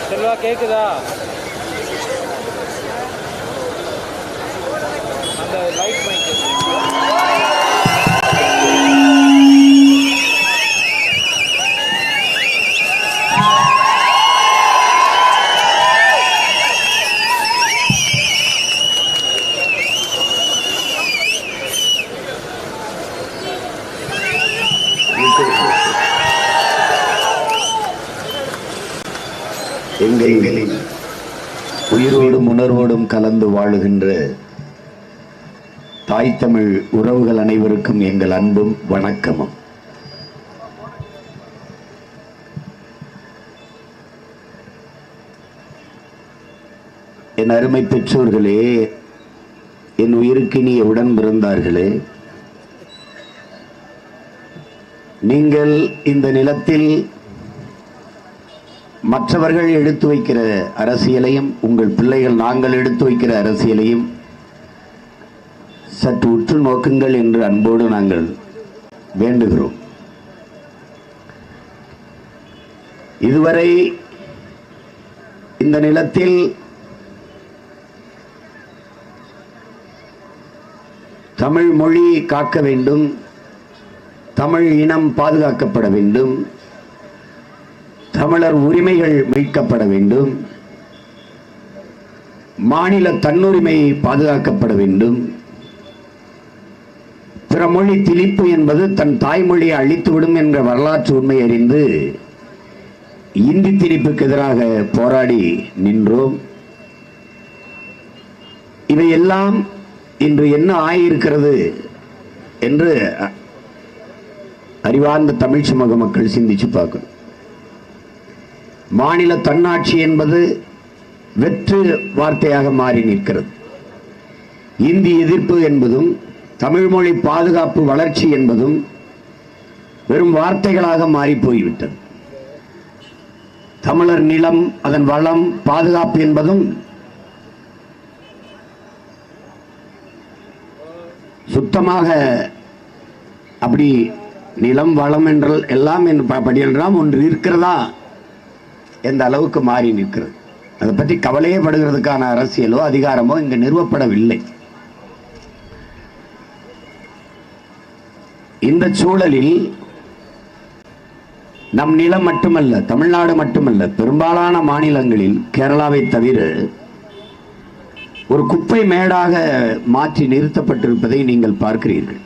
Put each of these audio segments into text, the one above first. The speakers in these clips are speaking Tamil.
செல்வா கேக்குதா? அந்த லைட் மைக் எங்களின் உயிரோடும் உணர்வோடும் கலந்து வாழுகின்ற தாய் தமிழ் உறவுகள் அனைவருக்கும் எங்கள் அன்பும் வணக்கமும். என் அருமை பெற்றோர்களே, என் உயிருக்கினிய உடன் பிறந்தார்களே, நீங்கள் இந்த நிலத்தில் மற்றவர்கள் எடுத்து வைக்கிற அரசியலையும் உங்கள் பிள்ளைகள் நாங்கள் எடுத்து வைக்கிற அரசியலையும் சற்று உற்று நோக்குங்கள் என்று அன்போடு நாங்கள் வேண்டுகிறோம். இதுவரை இந்த நிலத்தில் தமிழ் மொழி காக்க வேண்டும், தமிழ் இனம் பாதுகாக்கப்பட வேண்டும், தமிழர் உரிமைகள் மீட்கப்பட வேண்டும், மாநில தன்னுரிமை பாதுகாக்கப்பட வேண்டும், பிற மொழி திணிப்பு என்பது தன் தாய்மொழியை அழித்துவிடும் என்ற வரலாற்று உண்மை அறிந்து இந்தி திணிப்புக்கு எதிராக போராடி நின்றோம். இவையெல்லாம் இன்று என்ன ஆயிருக்கிறது என்று அறிவார்ந்த தமிழ் சமூக மக்கள் சிந்திச்சு பார்க்கணும். மாநில தன்னாட்சி என்பது வெற்று வார்த்தையாக மாறி நிற்கிறது. இந்தி எதிர்ப்பு என்பதும் தமிழ் மொழி பாதுகாப்பு வளர்ச்சி என்பதும் வெறும் வார்த்தைகளாக மாறி போய்விட்டது. தமிழர் நிலம், அதன் வளம், பாதுகாப்பு என்பதும் சுத்தமாக அப்படி நிலம் வளம் என்றால் எல்லாம் படியெல்லாம் ஒன்று இருக்கிறதா எந்த அளவுக்கு மாறி நிற்கிறது. அதை பற்றி கவலையே படுகிறதுக்கான அரசியலோ அதிகாரமோ இங்கு நிறுவப்படவில்லை. இந்த சூழலில் நம் நிலம் மட்டுமல்ல, தமிழ்நாடு மட்டுமல்ல, பெரும்பாலான மாநிலங்களில் கேரளாவை தவிர ஒரு குப்பை மேடாக மாற்றி நிறுத்தப்பட்டிருப்பதை நீங்கள் பார்க்கிறீர்கள்.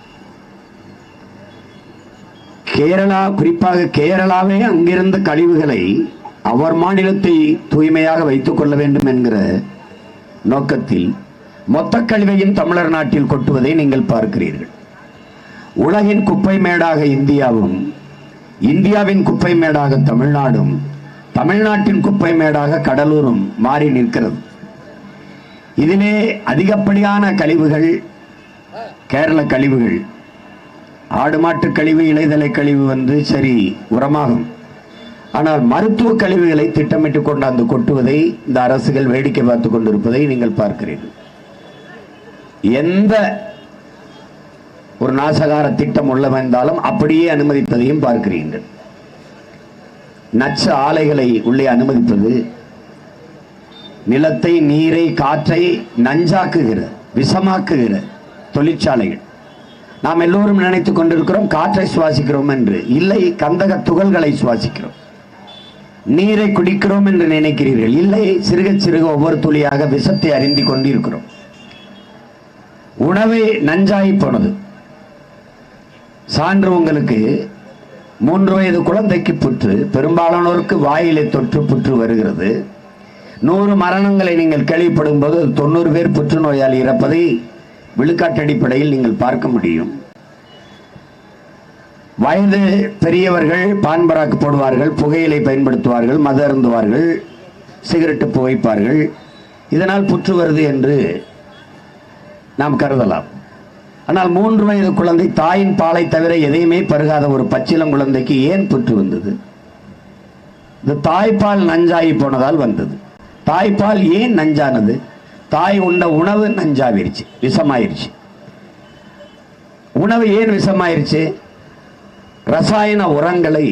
கேரளா, குறிப்பாக கேரளாவே அங்கிருந்த கழிவுகளை அவர் மாநிலத்தை தூய்மையாக வைத்துக் கொள்ள வேண்டும் என்கிற நோக்கத்தில் மொத்த கழிவையும் தமிழர் நாட்டில் கொட்டுவதை நீங்கள் பார்க்கிறீர்கள். உலகின் குப்பை மேடாக இந்தியாவும், இந்தியாவின் குப்பை மேடாக தமிழ்நாடும், தமிழ்நாட்டின் குப்பை மேடாக கடலூரும் மாறி நிற்கிறது. இதிலே அதிகப்படியான கழிவுகள் கேரள கழிவுகள். ஆடு மாட்டு கழிவு, இலைதலை கழிவு வந்து சரி உரமாகும். ஆனால் மருத்துவ கழிவுகளை திட்டமிட்டு கொண்டாந்து கொட்டுவதை இந்த அரசுகள் வேடிக்கை பார்த்துக் கொண்டிருப்பதை நீங்கள் பார்க்கிறீர்கள். எந்த ஒரு நாசகார திட்டம் உள்ளவந்தாலும் அப்படியே அனுமதிப்பதையும் பார்க்கிறீர்கள். நச்சு ஆலைகளை உள்ளே அனுமதிப்பது நிலத்தை, நீரை, காற்றை நஞ்சாக்குகிற, விஷமாக்குகிற தொழிற்சாலைகள். நாம் எல்லோரும் நினைத்துக் கொண்டிருக்கிறோம் காற்றை சுவாசிக்கிறோம் என்று. இல்லை, கந்தக துகள்களை சுவாசிக்கிறோம். நீரை குடிக்கிறோம் என்று நினைக்கிறீர்கள். இல்லை, சிறுக சிறுக ஒவ்வொரு துளியாக விஷத்தை அறிந்து கொண்டிருக்கிறோம். உணவே நஞ்சாகி போனது. சான்று உங்களுக்கு, 3 வயது குழந்தைக்கு புற்று, பெரும்பாலானோருக்கு வாயிலை தொற்று புற்று வருகிறது. 100 மரணங்களை நீங்கள் கேள்விப்படும் போது 90 பேர் புற்றுநோயால் இறப்பதை விழுக்காட்டு அடிப்படையில் நீங்கள் பார்க்க முடியும். வயது பெரியவர்கள் பான்பராக்கு போடுவார்கள், புகையிலை பயன்படுத்துவார்கள், மது அருந்துவார்கள், சிகரெட்டு புகைப்பார்கள். இதனால் புற்று வருது என்று நாம் கருதலாம். ஆனால் 3 வயது குழந்தை தாயின் பாலை தவிர எதையுமே பருகாத ஒரு பச்சிளம் குழந்தைக்கு ஏன் புற்று வந்தது? இந்த தாய்ப்பால் நஞ்சாகி போனதால் வந்தது. தாய்ப்பால் ஏன் நஞ்சானது? தாய் உண்ட உணவு நஞ்சாவிருச்சு, விஷமாயிருச்சு. உணவு ஏன் விஷமாயிருச்சு? ரசாயன உரங்களை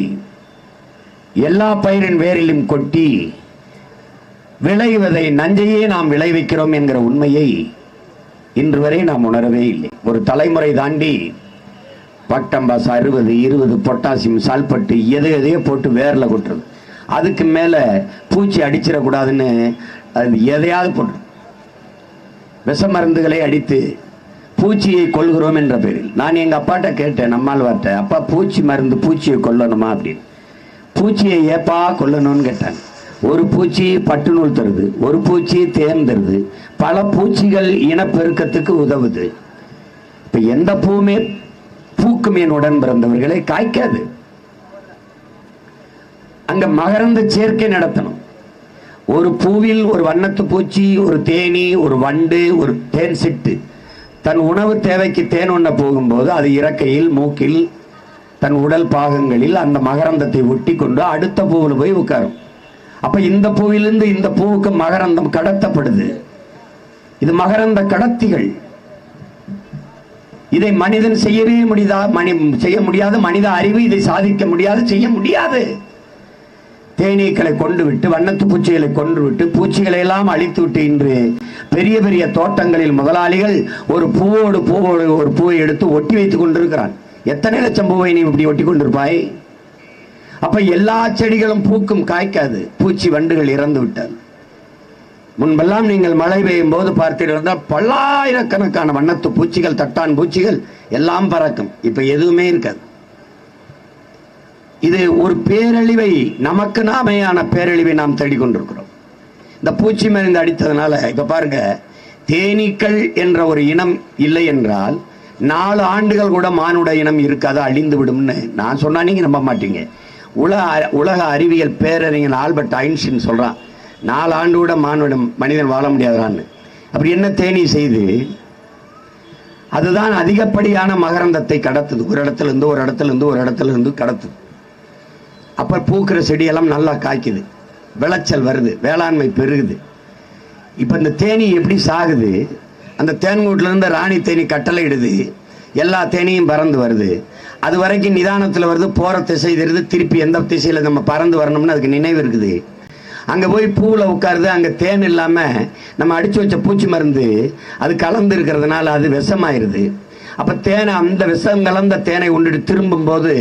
எல்லா பயிரின் வேரிலும் கொட்டி விளைவதை நஞ்சையே நாம் விளைவிக்கிறோம் என்கிற உண்மையை இன்று வரை நாம் உணரவே இல்லை. ஒரு தலைமுறை தாண்டி பக்டம்பாஸ் 60, 20 பொட்டாசியம், சால்பட்டு எதையோ போட்டு வேர்ல கொட்டுறது. அதுக்கு மேல பூச்சி அடிச்சிடக்கூடாதுன்னு அது எதையாவது போட்டு விஷ மருந்துகளை அடித்து பூச்சியை கொல்கிறோம் என்ற பேரில். நான் எங்க அப்பாட்ட கேட்டேன், நம்மாழ்வார்ட்ட, அப்பா பூச்சி மருந்து பூச்சியை கொல்லணுமா அப்படின்னு. பூச்சியை ஏப்பா கொல்லணும்னு கேட்டாங்க. ஒரு பூச்சி பட்டு நூல் தருது, ஒரு பூச்சி தேன் தருது, பல பூச்சிகள் இனப்பெருக்கத்துக்கு உதவுது. இப்ப எந்த பூவுமே பூக்குமேன் உடன் பிறந்தவர்களை காய்க்காது. அங்க மகரந்த சேர்க்கை நடத்தணும். ஒரு பூவில் ஒரு வண்ணத்து பூச்சி, ஒரு தேனி, ஒரு வண்டு, ஒரு தேன் சிட்டு தன் உணவு தேவைக்கு தேன் உண்ண போகும்போது அது இறக்கையில், மூக்கில், தன் உடல் பாகங்களில் அந்த மகரந்தத்தை ஒட்டி கொண்டு அடுத்த பூவில் போய் உட்காரும். அப்ப இந்த பூவிலிருந்து இந்த பூவுக்கு மகரந்தம் கடத்தப்படுது. இது மகரந்த கடத்திகள். இதை மனிதன் செய்யவே செய்ய முடியாது. மனித அறிவு இதை சாதிக்க முடியாது, செய்ய முடியாது. தேனீக்களை கொண்டு விட்டு, வண்ணத்து பூச்சிகளை கொண்டு விட்டு, பூச்சிகளை எல்லாம் அழித்து விட்டு இன்று பெரிய பெரிய தோட்டங்களில் முதலாளிகள் ஒரு பூவோடு ஒரு பூவை எடுத்து ஒட்டி வைத்துக் கொண்டிருக்கிறான். எத்தனை லட்சம் பூவை நீ இப்படி ஒட்டி கொண்டிருப்பாய்? அப்ப எல்லா செடிகளும் பூக்கும், காய்க்காது. பூச்சி வண்டுகள் இறந்து விட்டார். முன்பெல்லாம் நீங்கள் மழை பெய்யும் போது பார்த்தீர்கள், பல்லாயிரக்கணக்கான வண்ணத்து பூச்சிகள், தட்டான் பூச்சிகள் எல்லாம் பறக்கும். இப்ப எதுவுமே இருக்காது. இது ஒரு பேரழிவை, நமக்கு நாமையான பேரழிவை நாம் தேடிக்கொண்டிருக்கிறோம். இந்த பூச்சி மருந்து அடித்ததுனால இப்ப பாருங்க, தேனீக்கள் என்ற ஒரு இனம் இல்லை என்றால் 4 ஆண்டுகள் கூட மானுட இனம் இருக்காது, அழிந்து விடும்னு நான் சொன்னா நீங்க நம்ப மாட்டீங்க. உலக அறிவியல் பேரறிஞர் ஆல்பர்ட் ஐன்ஸ்டீன் சொல்றான், 4 ஆண்டு கூட மனிதன் வாழ முடியாதான்னு. அப்படி என்ன தேனி செய்து அதுதான் அதிகப்படியான மகரந்தத்தை கடத்துது. ஒரு இடத்துல இருந்து கடத்துது. அப்ப பூக்கிற செடியெல்லாம் நல்லா காய்க்குது, விளைச்சல் வருது, வேளாண்மை பெருகுது. இப்ப இந்த தேனி எப்படி சாகுது? அந்த தேன்கூட்டில இருந்து ராணி தேனி கட்டளை இடுது, எல்லா தேனியும் பறந்து வருது. அது வரைக்கும் நிதானத்தில் வருது, போற திசை தெரியுது, திருப்பி எந்த திசையில நம்ம பறந்து வரணும்னு அதுக்கு நினைவு இருக்குது. அங்க போய் பூவில் உட்காருது. அங்க தேன் இல்லாம நம்ம அடிச்சு வச்ச பூச்சி மருந்து அது கலந்து இருக்கிறதுனால அது விஷமாயிருது. அப்ப தேனை, அந்த விஷம் கலந்த தேனை உண்டுட்டு திரும்பும் போது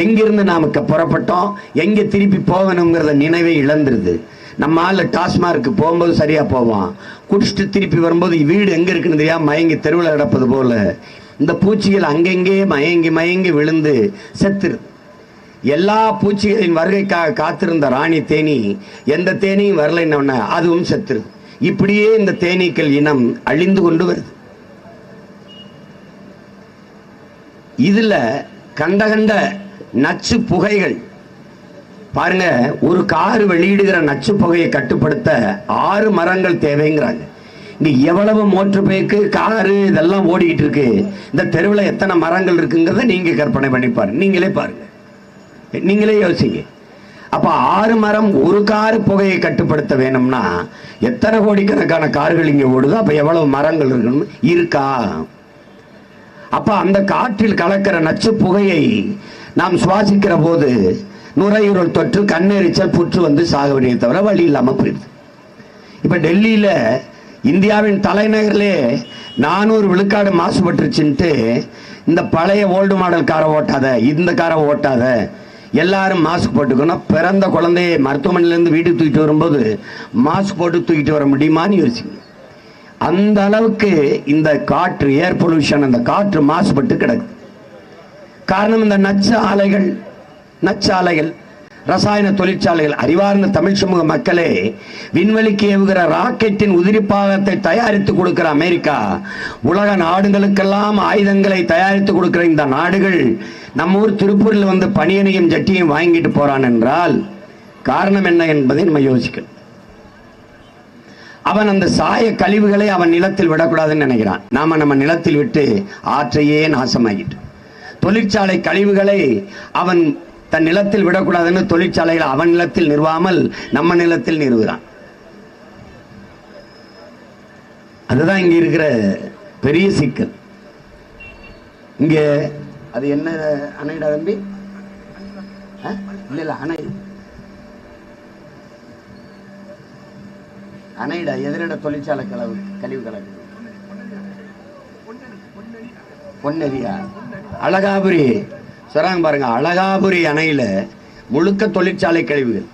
எங்கிருந்து நமக்கு புறப்பட்டோம், எங்க திருப்பி போகணுங்கிறத நினைவை இழந்துருது. நம்ம ஆள் டாஸ்மார்க்கு போகும்போது சரியா போவான், குடிச்சிட்டு திருப்பி வரும்போது வீடு எங்க இருக்குன்னு தெரியாம மயங்கி தெருவில் கிடப்பது போல இந்த பூச்சிகள் அங்கெங்கே மயங்கி விழுந்து செத்துருது. எல்லா பூச்சிகளின் வருகைக்காக காத்திருந்த ராணி தேனி எந்த தேனியும் வரலைன்னு அதுவும் செத்துருது. இப்படியே இந்த தேனீக்கள் இனம் அழிந்து கொண்டு வருது. இதுல கண்ட நச்சு புகைகள் பாருங்க. ஒரு கார் வெளியிடுகிற நச்சு புகையை கட்டுப்படுத்த 6 மரங்கள் தேவைங்கிறாங்க. இங்க எவ்வளவு மோட்டர் பைக்கு, காரு இதெல்லாம் ஓடிக்கிட்டு இருக்கு. இந்த தெருவில் எத்தனை மரங்கள் இருக்குங்கிறத நீங்க கற்பனை பண்ணி பாருங்க, நீங்களே பாருங்க, நீங்களே யோசிங்க. அப்ப 6 மரம் ஒரு கார் புகையை கட்டுப்படுத்த வேணும்னா எத்தனை கோடிக்கணக்கான கார்கள் இங்க ஓடுதோ அப்ப எவ்வளவு மரங்கள் இருக்கா? அப்ப அந்த காற்றில் கலக்கிற நச்சு புகையை நாம் சுவாசிக்கிற போது நுரையீரல் தொற்று, கண்ணெரிச்சல், புற்று வந்து சாக வேண்டிய தவிர வழி இல்லாம போயிடுது. இப்ப டெல்லியில, இந்தியாவின் தலைநகரிலே 400 விழுக்காடு மாசுபட்டுருச்சுன்ட்டு இந்த பழைய ஓல்டு மாடல் காரை ஓட்டாத, இந்த காரை ஓட்டாத, எல்லாரும் மாஸ்க் போட்டுக்கணும். பிறந்த குழந்தையை மருத்துவமனையிலிருந்து வீட்டுக்கு தூக்கிட்டு வரும்போது மாஸ்க் போட்டு தூக்கிட்டு வர முடியுமான்னு யோசிங்க. அந்த அளவுக்கு இந்த காற்று, ஏர் பொல்யூஷன், அந்த காற்று மாசுபட்டு கிடக்குது. காரணம் இந்த நச்சு ஆலைகள், ரசாயன தொழிற்சாலைகள். அறிவார்ந்த தமிழ் சமூக மக்களே, விண்வெளிக்கு ஏவுகிற ராக்கெட்டின் உதிரி பாகத்தை தயாரித்து கொடுக்கிற அமெரிக்கா, உலக நாடுகளுக்கெல்லாம் ஆயுதங்களை தயாரித்து கொடுக்கிற இந்த நாடுகள் நம்ம ஊர் திருப்பூரில் வந்து பனியனையும் ஜட்டியும் வாங்கிட்டு போறான் என்றால் காரணம் என்ன என்பதை நம்ம யோசிக்கணும். அவன் அந்த சாய கழிவுகளை அவன் நிலத்தில் விடக்கூடாதுன்னு நினைக்கிறான். நாம நம்ம நிலத்தில் விட்டு ஆற்றையே நாசமாகிட்டு, தொழிற்சாலை கழிவுகளை அவன் தன் நிலத்தில் விடக்கூடாதுன்னு தொழிற்சாலைகள் அவன் நிலத்தில் நிறுவாமல் நம்ம நிலத்தில் நிறுவுகிறான். அதுதான் இங்க இருக்கிற பெரிய சிக்கல். இங்க அது என்ன அணைடா தம்பி? இல்ல அணை அணையிட எதிரிட தொழிற்சாலை கழிவு கலக்குது. பொன்னேரியா அழகாபுரி சொல்றாங்க பாருங்க. அழகாபுரி அணையில முழுக்க தொழிற்சாலை கழிவுகள்.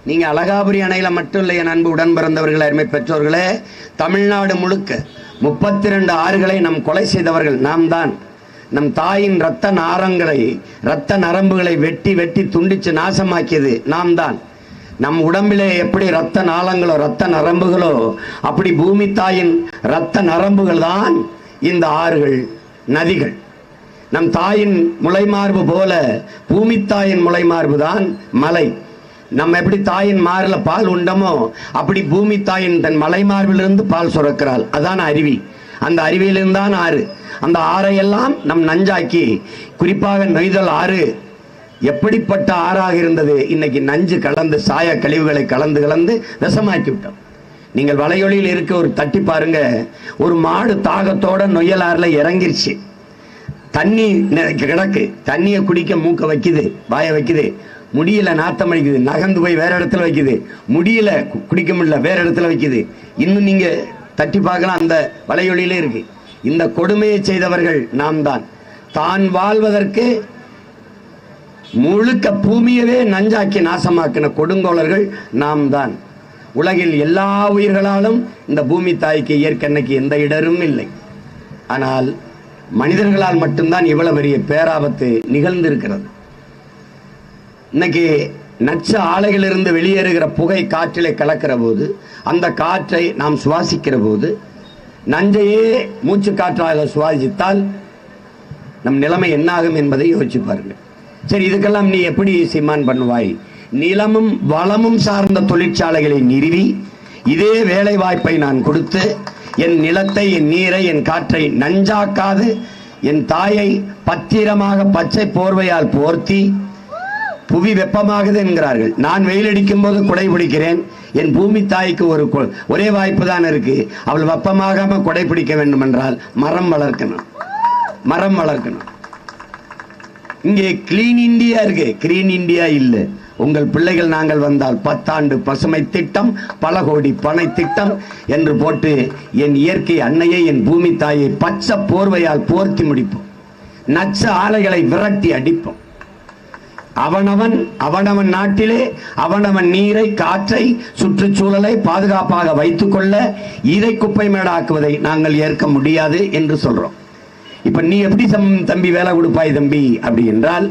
நீங்க அழகாபுரி அணையில மட்டும் இல்லை என் அன்பு உடன் பிறந்தவர்கள், அருமை பெற்றோர்களே, தமிழ்நாடு முழுக்க 32 ஆறுகளை நம் கொலை செய்தவர்கள் நாம் தான். நம் தாயின் இரத்த நாரங்களை, இரத்த நரம்புகளை வெட்டி வெட்டி துண்டிச்சு நாசமாக்கியது நாம் தான். நம் உடம்பிலே எப்படி இரத்த நாளங்களோ இரத்த நரம்புகளோ அப்படி பூமி தாயின் இரத்த நரம்புகள் தான் இந்த ஆறுகள், நதிகள். நம் தாயின் முளைமார்பு போல பூமி தாயின் முளைமார்பு தான் மலை. நம்ம எப்படி தாயின் மார்பில் பால் உண்டமோ அப்படி பூமி தாயின் தன் மலைமார்பிலிருந்து பால் சுரக்கிறாள். அதான் அருவி. அந்த அருவியிலிருந்து தான் ஆறு. அந்த ஆறையெல்லாம் நம் நஞ்சாக்கி, குறிப்பாக நொய்தல் ஆறு எப்படிப்பட்ட ஆறாக இருந்தது, இன்னைக்கு நஞ்சு கலந்து சாய கழிவுகளை கலந்து கலந்து விஷமாக்கி விட்டோம். நீங்கள் வலையொலியில் இருக்க ஒரு தட்டி பாருங்க. ஒரு மாடு தாகத்தோட நொய்யல் ஆறுல இறங்கிருச்சு. தண்ணி கிடக்கு. தண்ணியை குடிக்க மூக்க வைக்குது, வாய வைக்குது, முடியல, நாத்தம் அடிக்குது, நகர்ந்து போய் வேற இடத்துல வைக்குது, முடியல, குடிக்க முடியல, வேற இடத்துல வைக்குது. இன்னும் நீங்க தட்டி பார்க்கலாம், அந்த வலையொலியிலே இருக்கு. இந்த கொடுமையை செய்தவர்கள் நாம் தான். தான் வாழ்வதற்கு முழுக்க பூமியவே நஞ்சாக்கி நாசமாக்கின கொடுங்கோளர்கள் நாம் தான். உலகில் எல்லா உயிர்களாலும் இந்த பூமி தாய்க்கு இயற்கைக்கு எந்த இடரும் இல்லை. ஆனால் மனிதர்களால் மட்டும்தான் இவ்வளவு பெரிய பேராபத்து நிகழ்ந்திருக்கிறது. இன்னைக்கு நச்சு ஆலைகளிலிருந்து வெளியேறுகிற புகை காற்றிலே கலக்கிற போது, அந்த காற்றை நாம் சுவாசிக்கிற போது, நஞ்சையே மூச்சு காற்றாக சுவாசித்தால் நம் நிலைமை என்னாகும் என்பதை யோசிச்சு பாருங்க. சரி, இதுக்கெல்லாம் நீ எப்படி சீமான் பண்ணுவாய்? நிலமும் வளமும் சார்ந்த தொழிற்சாலைகளை நிறுவி இதே வேலை வாய்ப்பை நான் கொடுத்து என் நிலத்தை, என் நீரை, என் காற்றை நஞ்சாக்காது என் தாயை பத்திரமாக பச்சை போர்வையால் போர்த்தி, புவி வெப்பமாகுது என்கிறார்கள். நான் வெயில் அடிக்கும் போது குடை பிடிக்கிறேன். என் பூமி தாய்க்கு ஒரே வாய்ப்பு தான் இருக்கு. அவள் வெப்பமாகாம குடை பிடிக்க வேண்டும் என்றால் மரம் வளர்க்கணும், மரம் வளர்க்கணும். இங்கே கிளீன் இந்தியா இருக்கு, கிரீன் இந்தியா இல்லை. உங்கள் பிள்ளைகள் நாங்கள் வந்தால் 10 ஆண்டு பசுமை திட்டம், பல கோடி பனை திட்டம் என்று போட்டு என் இயற்கை அன்னையை, என் பூமி தாயை பச்சை போர்வையால் போர்த்தி முடிப்போம். நச்ச ஆலைகளை விரட்டி அடிப்போம். அவனவன் நாட்டிலே அவனவன் நீரை, காற்றை, சுற்றுச்சூழலை பாதுகாப்பாக வைத்துக் கொள்ள இதை குப்பை மேடாக்குவதை நாங்கள் ஏற்க முடியாது என்று சொல்றோம். இப்ப நீ எப்படி தம்பி வேலை கொடுப்பாய் தம்பி அப்படி என்றால்,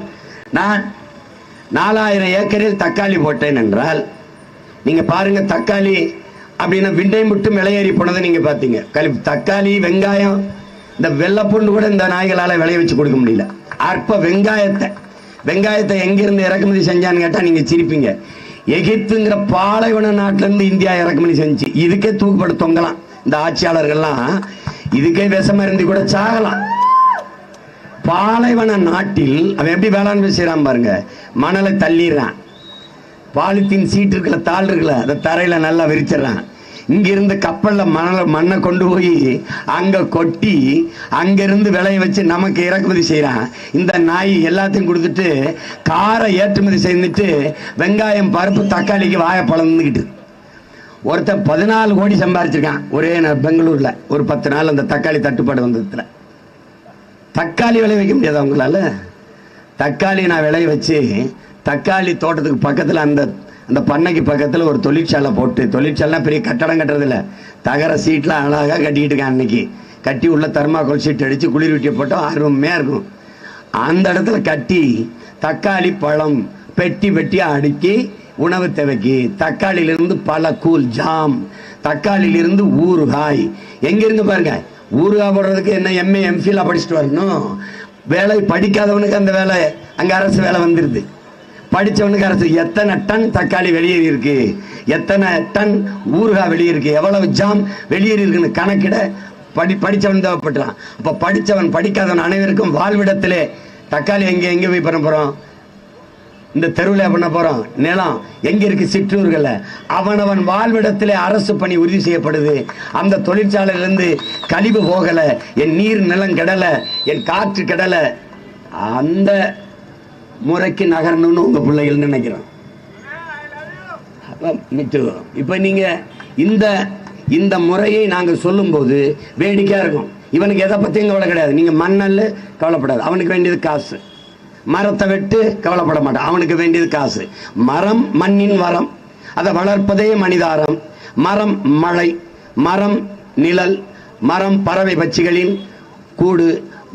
நான் 4000 ஏக்கரில் தக்காளி போட்டேன் என்றால், நீங்க பாருங்க, தக்காளி அப்படின்னா விண்டை மட்டும் விலையேறி போனதை நீங்க பாத்தீங்க. தக்காளி, வெங்காயம், இந்த வெள்ளைப்பூண்டு கூட இந்த நாய்களால விளைய வச்சு கொடுக்க முடியல. அற்ப வெங்காயத்தை எங்கிருந்து இறக்குமதி செஞ்சான்னு கேட்டா நீங்க சிரிப்பீங்க. எகிப்துங்கிற பாலைவன நாட்டில இருந்து இந்தியா இறக்குமதி செஞ்சு, இதுக்கே தூக்குப்பட்டு தொங்கலாம் இந்த ஆட்சியாளர்கள்லாம். இதுக்கே விஷம் இருந்து கூட சாகலாம். பாலைவன நாட்டில் அவன் எப்படி வேளாண்மை செய்யறான் பாருங்க. மணலை தள்ளிடுறான், பாலித்தீன் சீட்டு இருக்கல, தாள் இருக்கல, அதை தரையில நல்லா விரிச்சிடறான். இங்கிருந்து கப்பல்ல மண்ணை கொண்டு போய் அங்க கொட்டி அங்கிருந்து விளைய வச்சு நமக்கு இறக்குமதி செய்யறான். இந்த நாய் எல்லாத்தையும் கொடுத்துட்டு காரை ஏற்றுமதி செய்துட்டு வெங்காயம், பருப்பு, தக்காளிக்கு வாய பழந்துக்கிட்டு ஒருத்தன் 14 கோடி சம்பாரிச்சிருக்கான் ஒரே பெங்களூர்ல. ஒரு 10 நாள் அந்த தக்காளி தட்டுப்பாடு வந்ததுல தக்காளி விளைய வைக்க முடியாது அவங்களால. தக்காளி நான் விளைய வச்சு தக்காளி தோட்டத்துக்கு பக்கத்துல அந்த பண்ணைக்கு பக்கத்துல ஒரு தொழிற்சாலை போட்டு, தொழிற்சாலை பெரிய கட்டடம் கட்டுறதில்ல, தகர சீட்ல அழகா கட்டிக்கிட்டு இருக்கான். அன்னைக்கு கட்டி உள்ள தர்மாக்கோல் சீட் அடிச்சு குளிர் வீட்டிய போட்டோம், அருமையா இருக்கும். அந்த இடத்துல கட்டி தக்காளி பழம் பெட்டி பெட்டியா அடுக்கி உணவு தேவைக்கு, தக்காளியிலிருந்து பல கூல் ஜாம், தக்காளியிலிருந்து ஊறுகாய். எங்க இருந்து பாருங்க, ஊறுகாய் போடுறதுக்கு என்ன எம்ஏ எம்ஃபில் படிச்சுட்டு வரணும். வேலை படிக்காதவனுக்கு அந்த வேலை அங்க அரசு வேலை வந்துருது. படிச்சவனுக்கு அரசு. எத்தனை டன் தக்காளி வெளியேறி இருக்கு, எத்தனை டன் ஊறுகாய் வெளியிருக்கு, எவ்வளவு ஜாம் வெளியேறி இருக்குன்னு கணக்கிட படிச்சவன் தேவைப்பட்டான். அப்ப படிச்சவன் படிக்காதவன் அனைவருக்கும் வாழ்விடத்திலே தக்காளி எங்க போய் பண்ண போறோம்? இந்த தெருவில் பண்ண போறோம். நிலம் எங்க இருக்கு? சிற்றூர்கள. அவனவன் வாழ்விடத்திலே அரசு பணி உறுதி செய்யப்படுது. அந்த தொழிற்சாலையிலிருந்து கழிவு போகல, என் நீர் நிலம் கெடல, என் காற்று கெடல. அந்த முறைக்கு நகரணும்னு உங்க பிள்ளைகள் நினைக்கிறோம். இப்ப நீங்க இந்த இந்த முறையை நாங்கள் சொல்லும்போது வேடிக்கையாக இருக்கும். இவனுக்கு எதை பற்றியும் கவலை கிடையாது. நீங்கள் மண்ணல்ல கவலைப்படாது, அவனுக்கு வேண்டியது காசு. மரத்தை வெட்டு கவலைப்பட மாட்டான், அவனுக்கு வேண்டியது காசு. மரம் மண்ணின் வரம், அதை வளர்ப்பதே மனிதாரம். மரம் மழை, மரம் நிழல், மரம் பறவை பட்சிகளின் கூடு,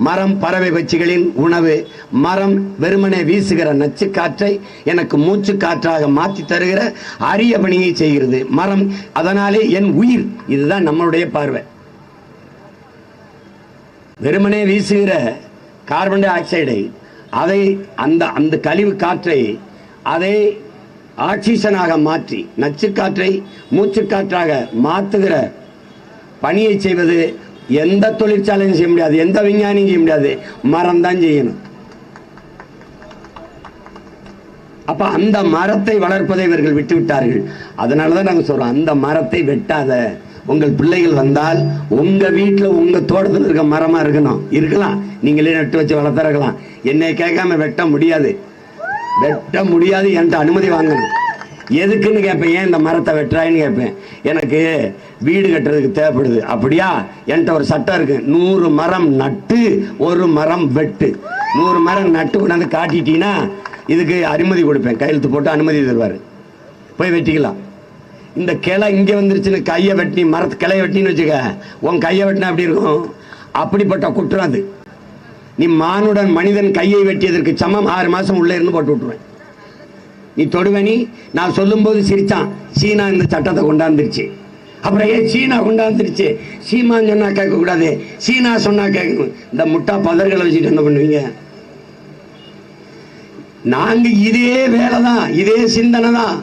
மரம் பறவை பட்சிகளின் உணவு, மரம் வெறுமனே வீசுகிற நச்சு காற்றை எனக்கு மூச்சு காற்றாக மாற்றி தருகிற அரிய பணியை செய்கிறது மரம். அதனாலே என் உயிர். இதுதான் நம்மளுடைய பார்வை. வெறுமனே வீசுகிற கார்பன் டை ஆக்சைடை, அதை அந்த கழிவு காற்றை அதை ஆக்சிஜனாக மாற்றி நச்சு காற்றை மூச்சு காற்றாக மாற்றுகிற பணியை செய்வது எந்த தொழிற்சாலையும் செய்ய முடியாது, எந்த விஞ்ஞானியும் செய்ய முடியாது, மரம் தான் செய்யணும். அப்ப அந்த மரத்தை வளர்ப்பதை இவர்கள் விட்டு விட்டார்கள். அதனாலதான் நாங்க சொல்றோம், அந்த மரத்தை வெட்டாத. உங்கள் பிள்ளைகள் வந்தால் உங்க வீட்டுல உங்க தோட்டத்தில் இருக்க மரமா இருக்கலாம், நீங்களே நட்டு வச்சு வளர்த்துறக்கலாம். என்னை கேட்காம வெட்ட முடியாது, என்கிட்ட அனுமதி வாங்கணும். எதுக்குன்னு கேட்பேன், ஏன் இந்த மரத்தை வெட்டுறாயின்னு கேட்பேன். எனக்கு வீடு கட்டுறதுக்கு தேவைப்படுது. அப்படியா, என்கிட்ட ஒரு சட்டம் இருக்கு, 100 மரம் நட்டு 1 மரம் வெட்டு. 100 மரம் நட்டு கொண்டாந்து காட்டிட்டீங்கன்னா இதுக்கு அனுமதி கொடுப்பேன், கையெழுத்து போட்டு அனுமதி தருவாரு, போய் வெட்டிக்கலாம். இந்த கிளை இங்கே வந்துருச்சுன்னு கையை வெட்டி மரத்து கிளையை வெட்டின்னு வச்சுக்க, உன் கையை வெட்டினா அப்படி இருக்கும். அப்படிப்பட்ட குற்றம் அது. நீ மானுடன் மனிதன் கையை வெட்டியதற்கு சமம். 6 மாசம் உள்ள இருந்து போட்டு விட்டுருவேன். நீ தொடுவனி. நான் சொல்லும் போது சிரிச்சான், சீனா இந்த சட்டத்தை கொண்டாந்துருச்சு. அப்புறம் ஏன் சீனா கொண்டாந்துருச்சு, சீமான்னு சொன்னா கேட்க கூடாது, சீனா சொன்னா கேட்கணும். இந்த முட்டா பதர்களை வச்சுட்டு என்ன பண்ணுவீங்க? நாங்க இதே வேலைதான், இதே சிந்தனை தான்.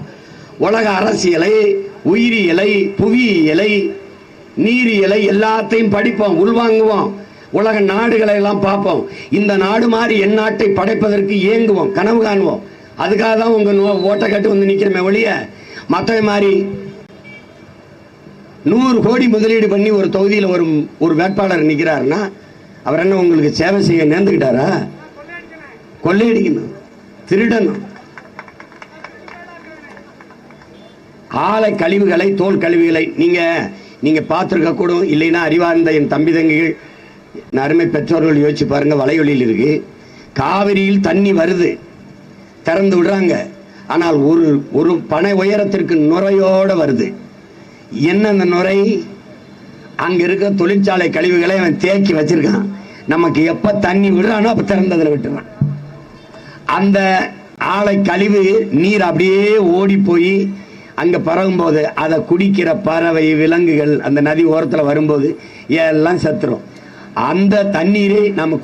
உலக அரசியலை, உயிரியலை, புவியியலை, நீரியலை எல்லாத்தையும் படிப்போம், உள்வாங்குவோம். உலக நாடுகளை எல்லாம் பார்ப்போம். இந்த நாடு மாதிரி என் நாட்டை படைப்பதற்கு ஏங்குவோம், கனவு காணுவோம். அதுக்காக தான் உங்க ஓட்டை கட்டு வந்து நிக்கிறமே ஒழிய, மற்ற மாதிரி 100 கோடி முதலீடு பண்ணி ஒரு தொகுதியில் ஒரு வேட்பாளர் நிற்கிறாருன்னா அவர் என்ன உங்களுக்கு சேவை செய்ய நேர்ந்துக்கிட்டாரா? கொள்ளையடிக்கணும், திருடணும். ஆலை கழிவுகளை, தோல் கழிவுகளை நீங்க பார்த்துருக்க கூடும். இல்லைன்னா அறிவார்ந்த என் தம்பி தங்கிகள், அருமை பெற்றோர்கள் யோசிச்சு பாருங்க. வலையொலியில் இருக்கு, காவிரியில் தண்ணி வருது, திறந்து விடுறாங்க. ஆனால் ஒரு பனை உயரத்திற்கு நுரையோட வருது. என்ன அந்த நுரை? அங்க இருக்க தொழிற்சாலை கழிவுகளை அவன் தேக்கி வச்சிருக்கான். நமக்கு எப்ப தண்ணி விடுறானோ அப்ப திறந்ததுல விட்டுறான். அந்த ஆலை கழிவு நீர் அப்படியே ஓடி போய் அங்க பரவும் போது அதை குடிக்கிற பறவை, விலங்குகள் அந்த நதி ஓரத்தில் வரும்போது எல்லாம் செத்துரும். அந்த தண்ணீரை நம்ம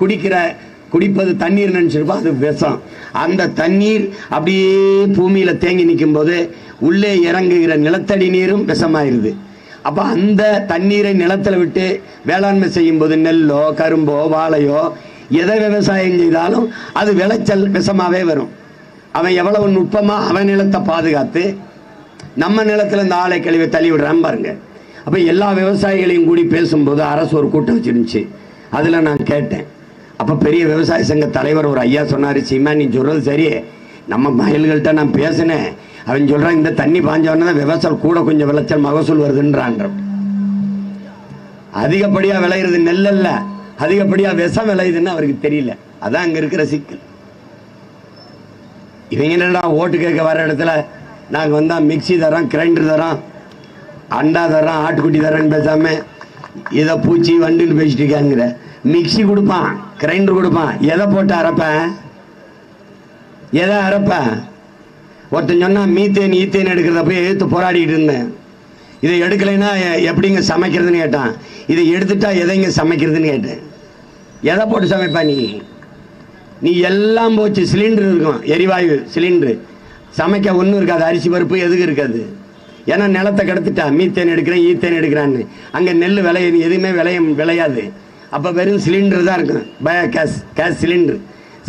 குடிப்பது தண்ணீர் நினைச்சிருப்போம், அது விஷம். அந்த தண்ணீர் அப்படியே பூமியில தேங்கி நிற்கும் போது உள்ளே இறங்குகிற நிலத்தடி நீரும் விஷமாயிருது. அப்ப அந்த தண்ணீரை நிலத்தில் விட்டு வேளாண்மை செய்யும் போது நெல்லோ கரும்போ வாழையோ எதை விவசாயம் செய்தாலும் அது விளைச்சல் விஷமாவே வரும். அவன் எவ்வளவு நுட்பமா அவன் நிலத்தை பாதுகாத்து நம்ம நிலத்துல இந்த ஆலை கழிவை தள்ளி விடுறான் பாருங்க. அப்ப எல்லா விவசாயிகளையும் கூடி பேசும்போது அரசு ஒரு கூட்டம் வச்சிருந்துச்சு. அதுல நான் கேட்டேன். அப்ப பெரிய விவசாய சங்க தலைவர் ஒரு ஐயா சொன்னாரு, சீமா நீ சொல்றது சரி, நம்ம மயில்கள்கிட்ட நான் பேசினேன், அவன் சொல்றான் இந்த தண்ணி பாஞ்சவன விவசாயம் கூட கொஞ்சம் விளைச்சல் மகசூல் வருதுன்றான். அதிகப்படியா விளையிறது நெல்ல, அதிகப்படியா விஷம் விளையுதுன்னு அவருக்கு தெரியல. அதான் அங்க இருக்கிற சிக்கல். இவங்க என்னடா ஓட்டு கேட்க வர இடத்துல நாங்க வந்தா மிக்சி தரோம், கிரைண்டர் தரோம், அண்டா தரோம், ஆட்டுக்குட்டி தரோன்னு பேசாம இதை பூச்சி வண்டுன்னு பேசிட்டு இருக்காங்கிற. மிக்சி கொடுப்பான், கிரைண்டர் கொடுப்பான், எதை போட்டு அரைப்பேன், எதை அரைப்பேன்? ஒருத்தன் சொன்னா மீத்தேன் ஈத்தேன் எடுக்கிறத போய் எடுத்து போராடிட்டு இருந்தேன். இதை எடுக்கலைன்னா எப்படிங்க சமைக்கிறதுன்னு கேட்டான். இதை எடுத்துட்டா எதைங்க சமைக்கிறதுன்னு கேட்டேன். எதை போட்டு சமைப்பா நீ எல்லாம் போச்சு. சிலிண்டர் இருக்கும், எரிவாயு சிலிண்டரு, சமைக்க ஒன்றும் இருக்காது, அரிசி பருப்பு எதுக்கு இருக்காது. ஏன்னா நிலத்தை கெடுத்துட்டா, மீத்தேன் எடுக்கிறேன் ஈத்தேன் எடுக்கிறான்னு. அங்கே நெல் எதுவுமே விளையாது. அப்போ வெறும் சிலிண்டர் தான் இருக்கும், பயோ கேஸ்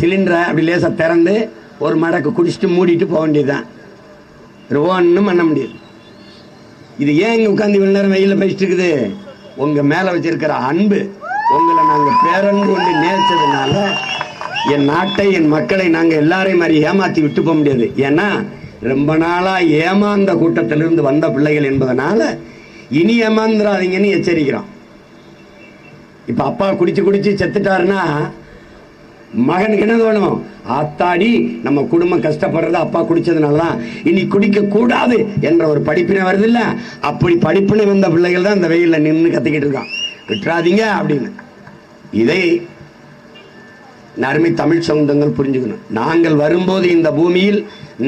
சிலிண்டரை அப்படி லேசாக திறந்து ஒரு மடக்கு குடிச்சிட்டு மூடிட்டு போக வேண்டியதுதான். ஒன்றும் பண்ண முடியாது. இது ஏன் இங்கே உட்காந்து இவ்வளோ நேரம் வெயிலில் பேசிட்டு இருக்குது? உங்கள் மேலே வச்சிருக்கிற அன்பு, உங்களை நாங்கள் பேரன்பு கொண்டு நேர்த்ததுனால என் நாட்டை என் மக்களை நாங்கள் எல்லாரையும் மாதிரி ஏமாற்றி விட்டு போக முடியாது. ஏன்னா ரொம்ப நாளாக ஏமாந்த கூட்டத்திலிருந்து வந்த பிள்ளைகள் என்பதனால இனி ஏமாந்துடாதீங்கன்னு எச்சரிக்கிறோம். இப்ப அப்பா குடிச்சு குடிச்சு செத்துட்டாருன்னா மகனுக்கு என்ன தோணும்? ஆத்தாடி, நம்ம குடும்பம் கஷ்டப்படுறது அப்பா குடிச்சதுனால தான், இனி குடிக்க கூடாது என்ற ஒரு படிப்பினை வருது இல்ல? அப்படி படிப்பினை வந்த பிள்ளைகள் தான் இந்த வெயில்ல நின்று கத்திக்கிட்டு இருக்கான், விட்டுறாதீங்க அப்படின்னு. இதை அருமை தமிழ் சொந்தங்கள் புரிஞ்சுக்கணும். நாங்கள் வரும்போது இந்த பூமியில்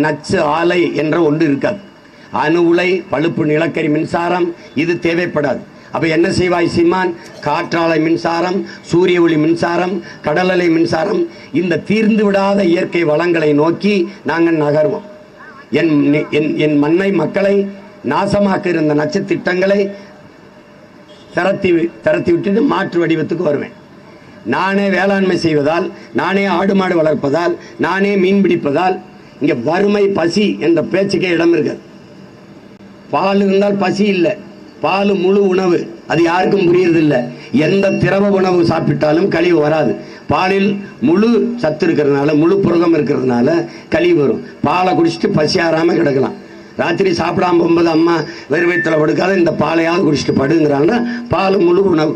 நச்சு ஆலை என்ற ஒன்று இருக்காது. அணு உலை, பழுப்பு நிலக்கரி மின்சாரம் இது தேவைப்படாது. அப்ப என்ன செய்வாய் சீமான்? காற்றாலை மின்சாரம், சூரிய ஒளி மின்சாரம், கடல் அலை மின்சாரம், இந்த தீர்ந்து விடாத இயற்கை வளங்களை நோக்கி நாங்கள் நகர்வோம். என் மண்ணை மக்களை நாசமாக்குகிற இந்த நச்சு திட்டங்களை திரத்தி விட்டுட்டு மாற்று வடிவத்துக்கு வருவேன். நானே வேளாண்மை செய்வதால், நானே ஆடு மாடு வளர்ப்பதால், நானே மீன் பிடிப்பதால் இங்க வறுமை பசி என்ற பேச்சுக்கே இடம் இருக்காது. பால் இருந்தால் பசி இல்லை, பால் முழு உணவு, அது யாருக்கும் புரியறது இல்லை. எந்த திரவ உணவு சாப்பிட்டாலும் கழிவு வராது. பாலில் முழு சத்து இருக்கிறதுனால, முழு புரதம் இருக்கிறதுனால கழிவு வரும். பாலை குடிச்சிட்டு பசியாராம கிடக்கலாம். ராத்திரி சாப்பிடாம போகும்போது அம்மா வெறும் வயித்துல படுக்காத, இந்த பாலையாவது குடிச்சிட்டு படுங்கிறாங்க. பால் முழு உணவு.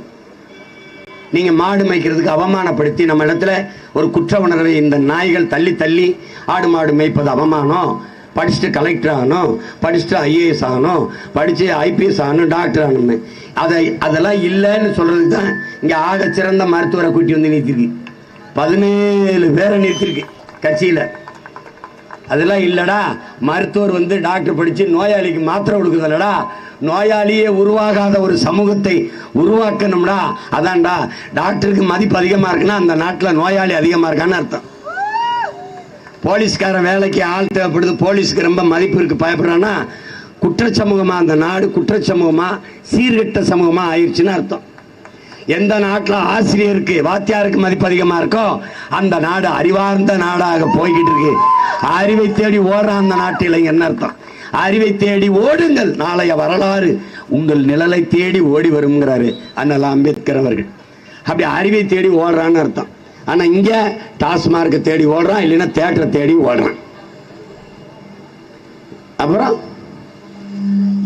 நீங்க மாடு மேய்க்கிறதுக்கு அவமானப்படுத்தி நம்ம இடத்துல ஒரு குற்ற உணர்வை இந்த நாய்கள் தள்ளி தள்ளி, ஆடு மாடு மேய்ப்பது அவமானம், படிச்சுட்டு கலெக்டர் ஆகணும், படிச்சுட்டு ஐஏஎஸ் ஆகணும், படிச்சு ஐபிஎஸ் ஆகணும், டாக்டர் ஆகணும்னு அதெல்லாம் இல்லைன்னு சொல்றதுக்கு தான் இங்க ஆக சிறந்த மருத்துவரை கூட்டி வந்து நிறுத்திருக்கு. 17 பேரை நிறுத்திருக்கு கட்சியில. அதெல்லாம் இல்லடா, மருத்துவர் வந்து டாக்டர் படிச்சு நோயாளிக்கு மாத்திரை கொடுக்குறதுலடா, நோயாளியே உருவாகாத ஒரு சமூகத்தை உருவாக்கணும்டா. அதான்டா, டாக்டருக்கு மதிப்பு அதிகமா இருக்குன்னா அந்த நாட்டில் நோயாளி அதிகமா இருக்கான்னு அர்த்தம். போலீஸ்காரன் வேலைக்கு ஆள் தேவைப்படுது, போலீஸுக்கு ரொம்ப மதிப்பு இருக்கு, பயப்படுறான்னா குற்ற சமூகமா அந்த நாடு குற்ற சமூகமா சீர்கெட்ட சமூகமா ஆயிடுச்சுன்னு அர்த்தம். எந்த நாட்டில் ஆசிரியருக்கு வாத்தியாருக்கு மதிப்பு அதிகமா இருக்கோ அந்த நாடு அறிவார்ந்த நாடாக போய்கிட்டு இருக்கு. அறிவை தேடி ஓடுற அந்த நாட்டில் என்ன அர்த்தம்? அறிவை தேடி ஓடுங்கள், நாளைய வரலாறு உங்கள் நிழலை தேடி ஓடி வருங்கிறாரு அண்ணல் அம்பேத்கர் அவர்கள். அப்படி அறிவை தேடி ஓடுறான்னு அர்த்தம். ஆனா இங்க டாஸ்மார்க்கை தேடி ஓடுறான், இல்லைன்னா தியேட்டரை தேடி ஓடுறான். அப்புறம்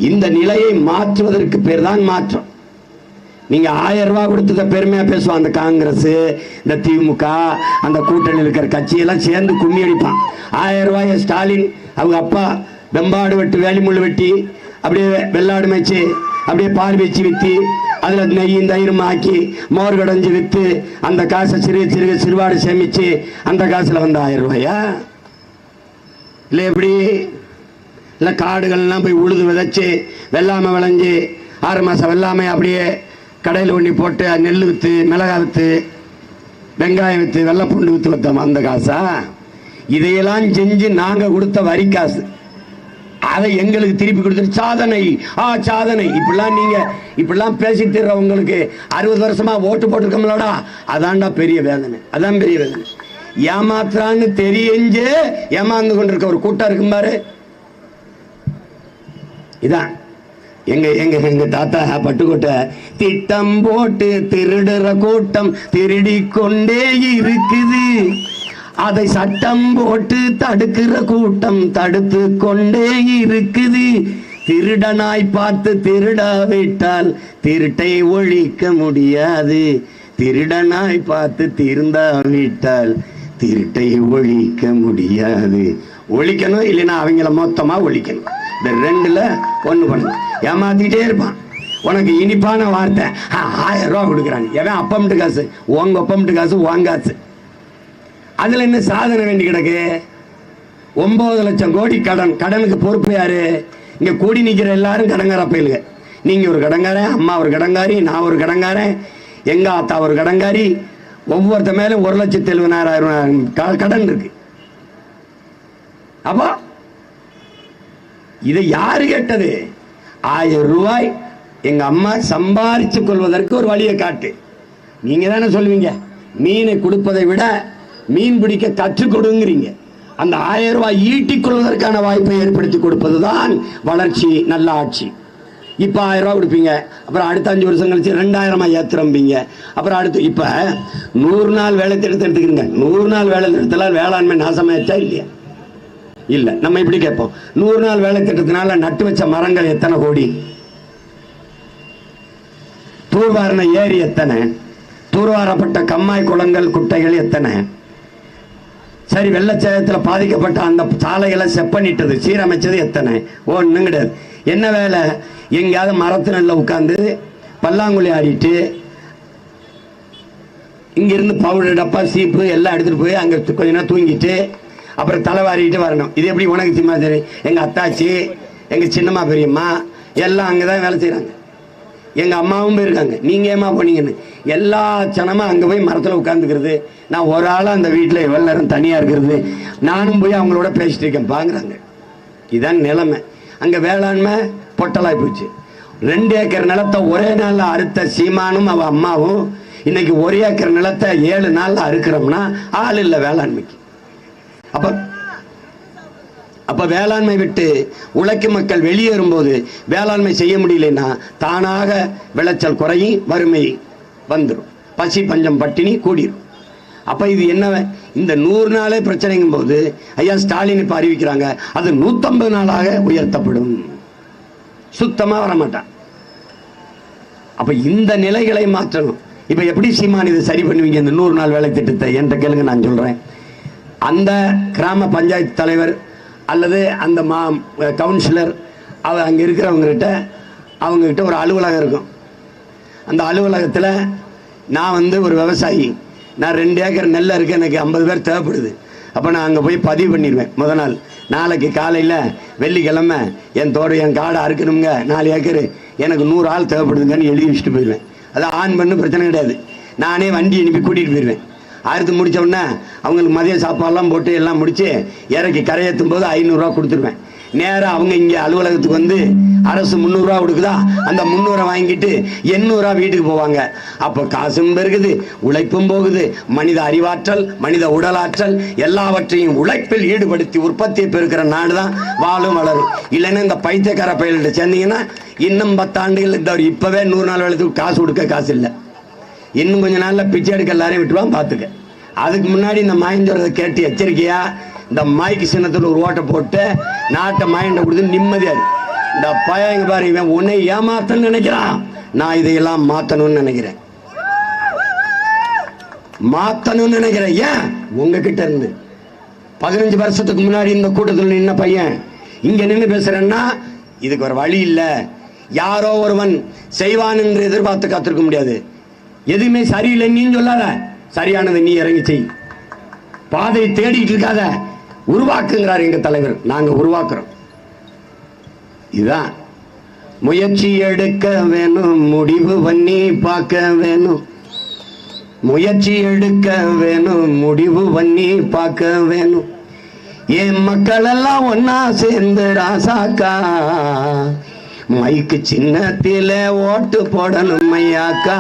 இந்த நிலையை மாற்றுவதற்கு பேர் தான் மாற்றம். நீங்க 1000 ரூபாய் கொடுத்தத பெருமையா பேசுவான் அந்த காங்கிரஸ், இந்த திமுக, அந்த கூட்டணியில் இருக்கிற கட்சியெல்லாம் சேர்ந்து கும்மி அடிப்பான். 1000 ரூபாய் ஸ்டாலின் அவங்க அப்பா வெம்பாடு வெட்டு வேலிமுள்ளு வெட்டி அப்படியே வெள்ளாடு மேய்ச்சி அப்படியே பால் வச்சு வித்தி அதுல நெய்யும் தயிரும் ஆக்கி மோர் கடைஞ்சு வித்து அந்த காசை சிறுவாடு சேமிச்சு அந்த காசுல வந்து 1000 ரூபாயா? இல்லை எப்படி? இல்லை காடுகள்லாம் போய் உழுது விதைச்சு வெள்ளாமை விளைஞ்சு 6 மாசம் வெள்ளாமை அப்படியே கடையில் ஒண்ணி போட்டு நெல் வித்து, மிளகாய் வித்து, வெங்காயம் வித்து, வெள்ளைப்பூண்டு வித்து வைத்தோம் அந்த காசா? இதையெல்லாம் செஞ்சு நாங்க கொடுத்த வரி காசு, அதை எங்களுக்கு திருப்பி கொடுத்துட்டு சாதனை சாதனை இப்படிலாம் நீங்க இப்படிலாம் பேசி தர்றவங்களுக்கு 60 வருஷமா ஓட்டு போட்டிருக்கோம்லடா, அதான்டா பெரிய வேதனை. அதான் பெரிய வேதனை. ஏமாத்துறான்னு தெரிஞ்சே ஏமாந்து கொண்டிருக்க ஒரு கூட்டம் இருக்கும் பாரு. இதான் எங்க எங்க எங்க தாத்தா பட்டுக்கோட்டை, திட்டம் போட்டு திருடுற கூட்டம் திருடி கொண்டே இருக்குது, அதை சட்டம் போட்டு தடுக்கிற கூட்டம் தடுத்து கொண்டே இருக்குது, திருடனாய் பார்த்து திருடாவிட்டால் திருட்டை ஒழிக்க முடியாது, திருடனாய் பார்த்து திருந்தாவிட்டால் திருட்டை ஒழிக்க முடியாது. ஒழிக்கணும், இல்லைன்னா அவங்கள மொத்தமா ஒழிக்கணும். இந்த 2ல 1 பண்ணணும். ஏமாத்திட்டே இருப்பான். உனக்கு இனிப்பான வார்த்தை 1000 ரூபா கொடுக்குறாங்க, எவன் அப்பம்ட்டு காசு, உங்க அப்பம்ட்டு காசு வாங்காசு. அதுல என்ன சாதனை வேண்டி கிடக்கு? 9 லட்சம் கோடி கடன். கடனுக்கு பொறுப்பு யாரு? இங்க கூடி நிக்கிற எல்லாரும் கடங்கார பயிலுங்க. நீங்க ஒரு கடங்காரன், அம்மா ஒரு கடங்காரி, நான் ஒரு கடங்காரன், எங்க ஆத்தா ஒரு கடங்காரி. ஒவ்வொருத்த மேலும் 1,70,000 கடன் இருக்கு. அப்போ இதை யாரு கேட்டது? 1000 ரூபாய் எங்க அம்மா சம்பாதிச்சு கொள்வதற்கு ஒரு வழியை காட்டு. நீங்க தானே சொல்லுவீங்க, மீனை கொடுப்பதை விட மீன் பிடிக்க கற்றுக் கொடுங்கிறீங்க. அந்த 1000 ரூபாய் ஈட்டிக் கொள்வதற்கான வாய்ப்பை ஏற்படுத்தி கொடுப்பதுதான் வளர்ச்சி, நல்ல ஆட்சி. இப்ப 1000 ரூபாய் கொடுப்பீங்க, அப்புறம் அடுத்த 5 வருஷம் கழிச்சு 2000 ஏத்துறம்பீங்க. அப்புறம் அடுத்து இப்ப 100 நாள் வேலை திட்டத்தை எடுத்துக்கிறீங்க. 100 நாள் வேலை திட்டத்தினால் வேளாண்மை நாசமாயிடுச்சா இல்லையா? இல்ல. நம்ம இப்படி கேட்போம், 100 நாள் வேலை திட்டத்தினால நட்டு வச்ச மரங்கள் எத்தனை கோடி? தூர்வாரின ஏரி எத்தனை, தூர்வாரப்பட்ட கம்மாய் குளங்கள் குட்டைகள் எத்தனை, சரி வெள்ளச்சேதத்தில் பாதிக்கப்பட்ட அந்த சாலைகளை செப்பனிட்டது சீரமைச்சது எத்தனை, ஒன்றும் கிடையாது. என்ன வேலை, எங்கேயாவது மரத்து நல்ல உட்காந்து பல்லாங்குழி ஆடிட்டு இங்கிருந்து பவுடர் டப்பா சீப்பு எல்லாம் எடுத்துட்டு போய் அங்கே கொஞ்ச நேரம் தூங்கிட்டு அப்புறம் தலைவாரிட்டு வரணும். இது எப்படி உனக்கு சிம்மா சரி, எங்கள் அத்தாச்சி எங்கள் சின்னம்மா பெரியம்மா எல்லாம் அங்கே தான் வேலை செய்கிறாங்க. எங்கள் அம்மாவும் போயிருக்காங்க. நீங்கள் ஏமா போனீங்கன்னு எல்லா சனமும் அங்கே போய் மரத்தில் உட்காந்துக்கிறது. நான் ஒரு ஆளாக அந்த வீட்டில் எவ்வளோ நேரம் தனியாக இருக்கிறது, நானும் போய் அவங்களோட பேசிட்டு இருக்கேன் பாங்கிறாங்க. இதுதான் நிலைமை. அங்கே வேளாண்மை பொட்டலாய் போச்சு. 2 ஏக்கர் நிலத்தை ஒரே நாளில் அறுத்த சீமானும் அவன் அம்மாவும் இன்னைக்கு 1 ஏக்கர் நிலத்தை 7 நாளில் அறுக்கிறோம்னா ஆள் இல்லை வேளாண்மைக்கு. அப்ப வேளாண்மை விட்டு உழைக்கும் மக்கள் வெளியேறும்போது வேளாண்மை செய்ய முடியலன்னா தானாக விளைச்சல் குறையும், வறுமை வந்துடும், பசி பஞ்சம் பட்டினி கூடிரும். அப்ப இது என்ன, இந்த 100 நாளே பிரச்சனைங்கும் போது ஐயா ஸ்டாலின் இப்ப அறிவிக்கிறாங்க அது 150 நாளாக உயர்த்தப்படும். சுத்தமா வரமாட்டான். அப்ப இந்த நிலைகளை மாற்றணும். இப்ப எப்படி சீமான் இது சரி பண்ணுவீங்க இந்த 100 நாள் வேலை திட்டத்தை என்ற கேளுங்க. நான் சொல்றேன், அந்த கிராம பஞ்சாயத்து தலைவர் அல்லது அந்த கவுன்சிலர் அங்கே அவங்ககிட்ட ஒரு அலுவலகம் இருக்கும். அந்த அலுவலகத்தில் நான் ஒரு விவசாயி, நான் 2 ஏக்கர் நெல் இருக்கு, எனக்கு 50 பேர் தேவைப்படுது. அப்போ நான் அங்கே போய் பதிவு பண்ணிடுவேன். நாள் நாளைக்கு காலையில் வெள்ளிக்கிழமை என் காடை அறுக்கணுங்க, 4 ஏக்கர் எனக்கு 100 ஆள் தேவைப்படுதுங்கன்னு எழுதி வச்சுட்டு போயிடுவேன். அது ஆன் பண்ணு பிரச்சனை கிடையாது. நானே வண்டி அனுப்பி கூட்டிகிட்டு போயிடுவேன். அறுத்து முடிச்ச உடனே அவங்களுக்கு மதிய சாப்பாடுலாம் போட்டு எல்லாம் முடிச்சு இறக்கி கரையேற்றும் போது 500 ரூபா கொடுத்துருவேன். நேராக அவங்க இங்கே அலுவலகத்துக்கு அரசு 300 ரூபா கொடுக்குதா, அந்த 300 வாங்கிட்டு 800 ரூபா வீட்டுக்கு போவாங்க. அப்போ காசும் பெருகுது, உழைப்பும் போகுது. மனித அறிவாற்றல், மனித உடலாற்றல் எல்லாவற்றையும் உழைப்பில் ஈடுபடுத்தி உற்பத்தியை பெருக்கிற நாடு தான் வாழும் வளரும். இல்லைன்னா இந்த பைத்தியக்கார பயில்கிட்ட சேர்ந்தீங்கன்னா இன்னும் 10 ஆண்டுகள் இப்பவே 100 நாள் வேலைக்கு காசு கொடுக்க காசு இல்லை. இன்னும் கொஞ்ச நாள்ல பிச்சை எடுக்க எல்லாரையும் விட்டுருவான் பார்த்துக்க. அதுக்கு முன்னாடி இந்த மாயஞ்சோரத்தை கேட்டு எச்சரிக்கையா இந்த மைக்கு சின்னத்தில் ஒரு ஓட்டை போட்டு நாட்டை மாயண்ட கொடுத்து நிம்மதியா இருக்கு. இந்த பையங்க பாரு, இவன் உன்னை ஏமாத்தன்னு நினைக்கிறான், நான் இதையெல்லாம் மாத்தணும்னு நினைக்கிறேன். ஏன் உங்ககிட்ட இருந்து 15 வருஷத்துக்கு முன்னாடி இந்த கூட்டத்தில் நின்ன பையன் இங்க நின்று பேசுறேன்னா இதுக்கு ஒரு வழி இல்லை. யாரோ ஒருவன் செய்வான் என்று எதிர்பார்த்து காத்திருக்க முடியாது. எதுவுமே சரியில்லை நீ சொல்லாத, சரியானதை நீ இறங்கி செய். பாதையை தேடிட்டு இருக்காத, உருவாக்குங்கிறார் எங்க தலைவர். நாங்க உருவாக்குறோம். இதுதான் முயற்சி எடுக்க வேணும், முடிவு பண்ணி பார்க்க வேணும். முயற்சி எடுக்க வேணும், முடிவு பண்ணி பார்க்க வேணும். என் மக்கள் எல்லாம் ஒன்னா சேர்ந்து ராசாக்கா மைக்கு சின்னத்தில ஓட்டு போடணும் ஐயாக்கா.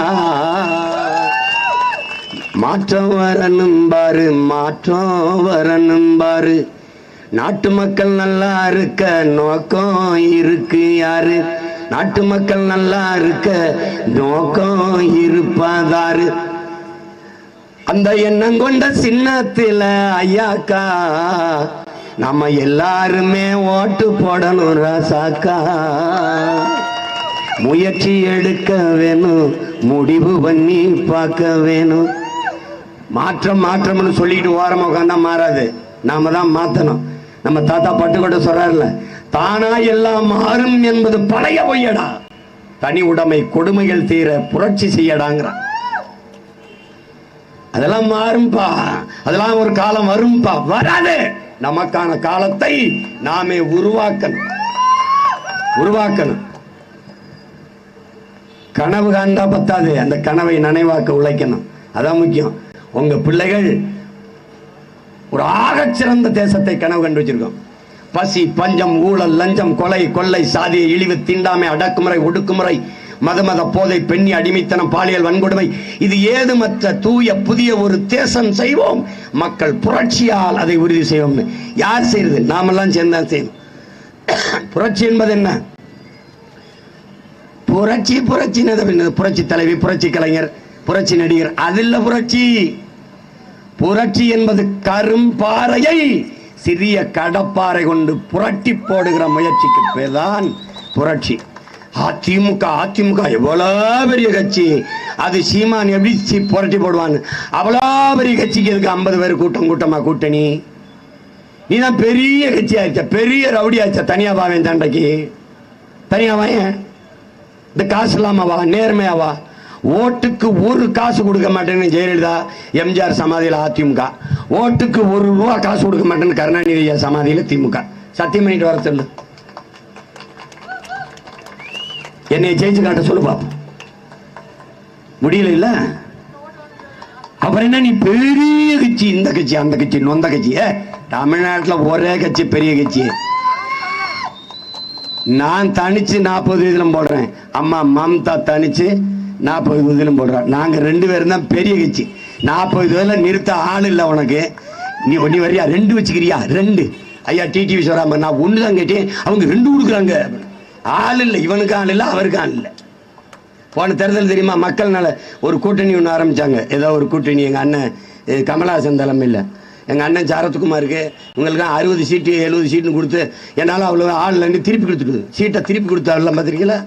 மாற்றம் வரணும் பாரு, மாற்றம் வரணும் பாரு. நாட்டு மக்கள் நல்லா இருக்க நோக்கம் இருக்கு யாரு, நாட்டு மக்கள் நல்லா இருக்க நோக்கம் இருப்பதாரு. அந்த எண்ணம் கொண்ட சின்னத்தில ஐயாக்கா நம்ம எல்லாருமே ஓட்டு போடணும் ராசாக்கா. முயற்சி எடுக்க வேணும், முடிவு பண்ணி பார்க்க வேணும். மாற்றம் மாற்றம்னு சொல்லிட்டு ஓரமா உட்காந்தா மாறாது, நாம தான் மாத்தணும். நம்ம தாத்தா பட்டுக்கோட்டை சொல்றாருல, தானா எல்லாம் மாறும் என்பது பழைய பொய்யடா, தனி உடைமை கொடுமைகள் தீர புரட்சி செய்யடாங்கிறான். அதெல்லாம் மாறும்பா, அதெல்லாம் ஒரு காலம் வரும்பா. வராது, நமக்கான காலத்தை நாமே உருவாக்கணும். கனவு காண்டா பத்தாது, அந்த கனவை நனைவாக்க உழைக்கணும். அதான் முக்கியம். உங்க பிள்ளைகள் ஒரு ஆகச்சிறந்த தேசத்தை கனவு கண்டு வச்சிருக்கோம். பசி பஞ்சம் ஊழல் லஞ்சம் கொலை கொள்ளை சாதிய இழிவு தீண்டாமை அடக்குமுறை ஒடுக்குமுறை மத போதை பெண்ணி அடிமைத்தனம் பாலியல் வன்கொடுமை இது ஏதுமற்ற தூய புதிய ஒரு தேசம் செய்வோம். மக்கள் புரட்சியால் அதை உறுதி செய்வோம். யார் செய்யறது? நாமெல்லாம் சேர்ந்தா செய்யணும். புரட்சி என்பது என்ன? புரட்சி புரட்சி தலைவி, புரட்சி கலைஞர், புரட்சி நடிகர், அதில் புரட்சி. புரட்சி என்பது கரும்பாறையை சிறிய கடப்பாறை கொண்டு புரட்டி போடுகிற முயற்சிக்கு பேர்தான் புரட்சி. அதிமுக எவ்வளவு பெரிய கட்சி, அது சீமான் எப்படி புரட்டி போடுவான்னு. அவ்வளோ பெரிய கட்சிக்கு எதுக்கு 50 பேர் கூட்டமா கூட்டணி? நீ தான் பெரிய கட்சி ஆயிடுச்ச, பெரிய ரவுடி ஆயிடுச்ச. தனியா வாவேன் சண்டைக்கு, தனியா வாயன். இந்த காசு இல்லாமவா, நேர்மையாவா? ஓட்டுக்கு ஒரு காசு கொடுக்க மாட்டேன்னு ஜெயலலிதா எம்ஜிஆர் சமாதியில் அதிமுக, ஓட்டுக்கு 1 ரூபா காசு கொடுக்க மாட்டேன்னு கருணாநிதி சமாதியில் திமுக. சத்தியம் பண்ணிட்டு வர சொல்லு, என்னை ஜெயிச்சு காட்ட சொல்லு பாப்போம். முடியல இல்ல, அப்புறம் என்ன? நீ பெரிய கட்சி, இந்த கட்சி அந்த கட்சி நொந்த கட்சி. தமிழ்நாட்டில் ஒரே கட்சி பெரிய கட்சி. நான் தனிச்சு 40 விதிலும் போடுறேன், அம்மா மம்தா தனிச்சு 40 விதிலும் போடுறேன். நாங்க 2 பேரும் தான் பெரிய கட்சி. 40 விதில நிறுத்த ஆள் இல்லை உனக்கு. நீ வரியா 2 வச்சுக்கிறியா? 2 ஐயா டிடிவி சொல்றாம, நான் 1 தான் கேட்டேன், அவங்க 2 கொடுக்குறாங்க. ஆள் இல்லை, இவனுக்கு ஆள் இல்லை, அவருக்கு ஆள் இல்லை. போன தேர்தல் தெரியுமா, மக்கள் நல ஒரு கூட்டணி ஒன்று ஆரம்பிச்சாங்க. ஏதோ ஒரு கூட்டணி, எங்கள் அண்ணன் கமலஹாசன் தலைமையில், எங்கள் அண்ணன் சரத்குமாருக்கு உங்களுக்கு 60 சீட்டு 70 சீட்டுன்னு கொடுத்து என்னால் அவ்வளோ ஆள் இல்லைன்னு திருப்பி கொடுத்துட்டு, சீட்டை திருப்பி கொடுத்தாருலாம் பார்த்துருக்கீங்களா?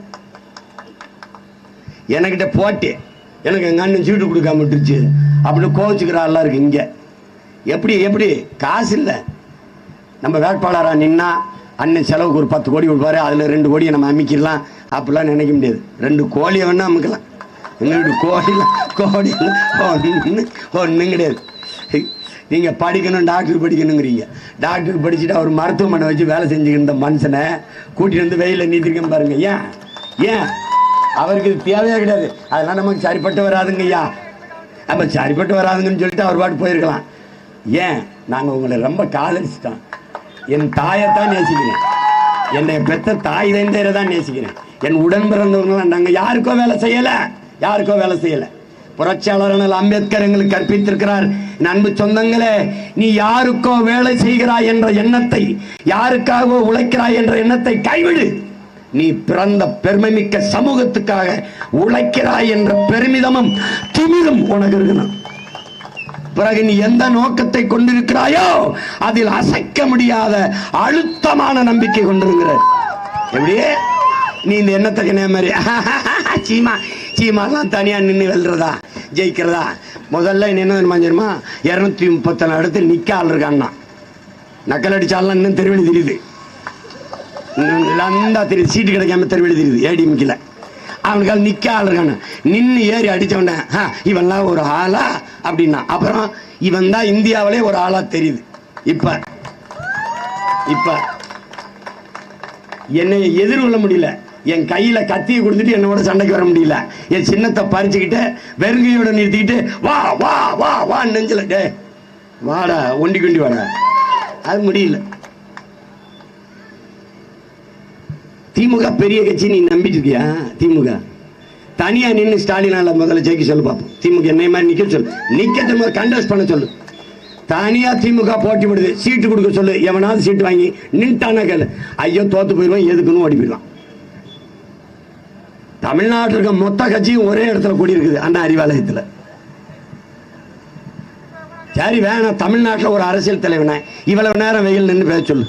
என்கிட்ட போட்டு எனக்கு எங்கள் அண்ணன் சீட்டு கொடுக்காம விட்டுருச்சு அப்படின்னு கோவிச்சுக்கிற ஆள்லாம் இருக்கு இங்கே. எப்படி காசு இல்லை. நம்ம வேட்பாளராக நின்னா அண்ணன் செலவுக்கு ஒரு 10 கோடி கொடுப்பாரு, அதில் 2 கோடியை நம்ம அமைக்கிடலாம் அப்படிலாம் நினைக்க முடியாது. 2 கோழியை வேணா அமைக்கலாம். எங்களுக்கு கோடி ஒன்றும் கிடையாது. நீங்கள் படிக்கணும், டாக்டர் படிக்கணுங்கிறீங்க. டாக்டர் படிச்சுட்டு அவர் மருத்துவமனை வச்சு வேலை செஞ்சுக்கிற மனுஷனை கூட்டிட்டு வந்து வெயிலில் நீத்திருக்கேன் பாருங்க. ஏன் அவருக்கு இது தேவையே கிடையாது. அதெல்லாம் நமக்கு சரிப்பட்டு வராதுங்க ஐயா. நம்ம சரிப்பட்டு வராதுங்கன்னு சொல்லிட்டு அவர் பாட்டு போயிருக்கலாம். ஏன்? நாங்கள் உங்களை ரொம்ப காதலிச்சிட்டோம். என் தாயைத்தான் நேசிக்கிறேன், என்னை பெற்ற தாய் தந்தையரை தான் நேசிக்கிறேன். என் உடன் பிறந்தவங்களாம் நாங்கள் யாருக்கோ வேலை செய்யலை. புரட்சியாளர் அம்பேத்கர் எங்களுக்கு கற்பித்திருக்கிறார், அன்பு சொந்தங்களே, நீ யாருக்கோ வேலை செய்கிறாய் என்ற எண்ணத்தை, யாருக்காக உழைக்கிறாய் என்ற எண்ணத்தை கைவிடு. நீ பிறந்த பெருமைமிக்க சமூகத்துக்காக உழைக்கிறாய் என்ற பெருமிதமும் திமிரும் உனக்கு இருக்கணும். பிறகு நீ எந்த நோக்கத்தை கொண்டிருக்கிறாயோ அதில் அசைக்க முடியாத அழுத்தமான நம்பிக்கை கொண்டிருக்கிற. எப்படியே நீ இந்த எண்ணத்துக்கு மாதிரி சீமாலாம் தனியா நின்று வெல்றதா ஜெயிக்கிறதா? முதல்ல என்ன தெரியுமா, 234 இடத்துல நிக்க ஆள் இருக்கான்னா, நக்கல் அடிச்சாலாம் இன்னும் தெருவெளி தெரியுது, தெரியுது, சீட்டு கிடைக்காம தெருவெளி தெரியுது. ஏடிஎம்கில் அவனுக்கால் நிக்க ஆள் இருக்கான, நின்று ஏறி அடிச்சவன இவன்லாம் ஒரு ஆளா அப்படின்னா, அப்புறம் இவன் தான் இந்தியாவிலே ஒரு ஆளா தெரியுது. இப்ப என்னை எதிர்கொள்ள முடியல, என் கையில கத்தியை கொடுத்துட்டு என்னோட சண்டைக்கு வர முடியல, என் சின்னத்தை பறிச்சுக்கிட்டு வெறுங்கையோட நிறுத்திக்கிட்டு வா வா வா வா நெஞ்சல டே வாடா ஒண்டி கொண்டி வாடா, அது முடியல. திமுக பெரிய கட்சி நீ நம்பிட்டு இருக்கியா? திமுக தனியா நின்று ஸ்டாலினால முதல்ல ஜெயிக்க சொல்லு பார்ப்போம். திமுக என்னை மாதிரி நிக்க சொல்லு, நிக்க கண்டஸ்ட் பண்ண சொல்லு. தனியா திமுக போட்டி போடுது, சீட்டு கொடுக்க சொல்லு. எவனாவது சீட்டு வாங்கி நின்ட்டானா கேளு, ஐயோ தோத்து போயிடுவான், எதுக்குன்னு ஓடி போயிடுவான். தமிழ்நாட்டில் இருக்க மொத்த கட்சியும் ஒரே இடத்துல கூடி இருக்குது, அண்ணா அறிவாலயத்தில். சரி வேணாம், தமிழ்நாட்டில் ஒரு அரசியல் தலைவனை இவ்வளவு நேரம் வெயில் நின்று பேச சொல்லு,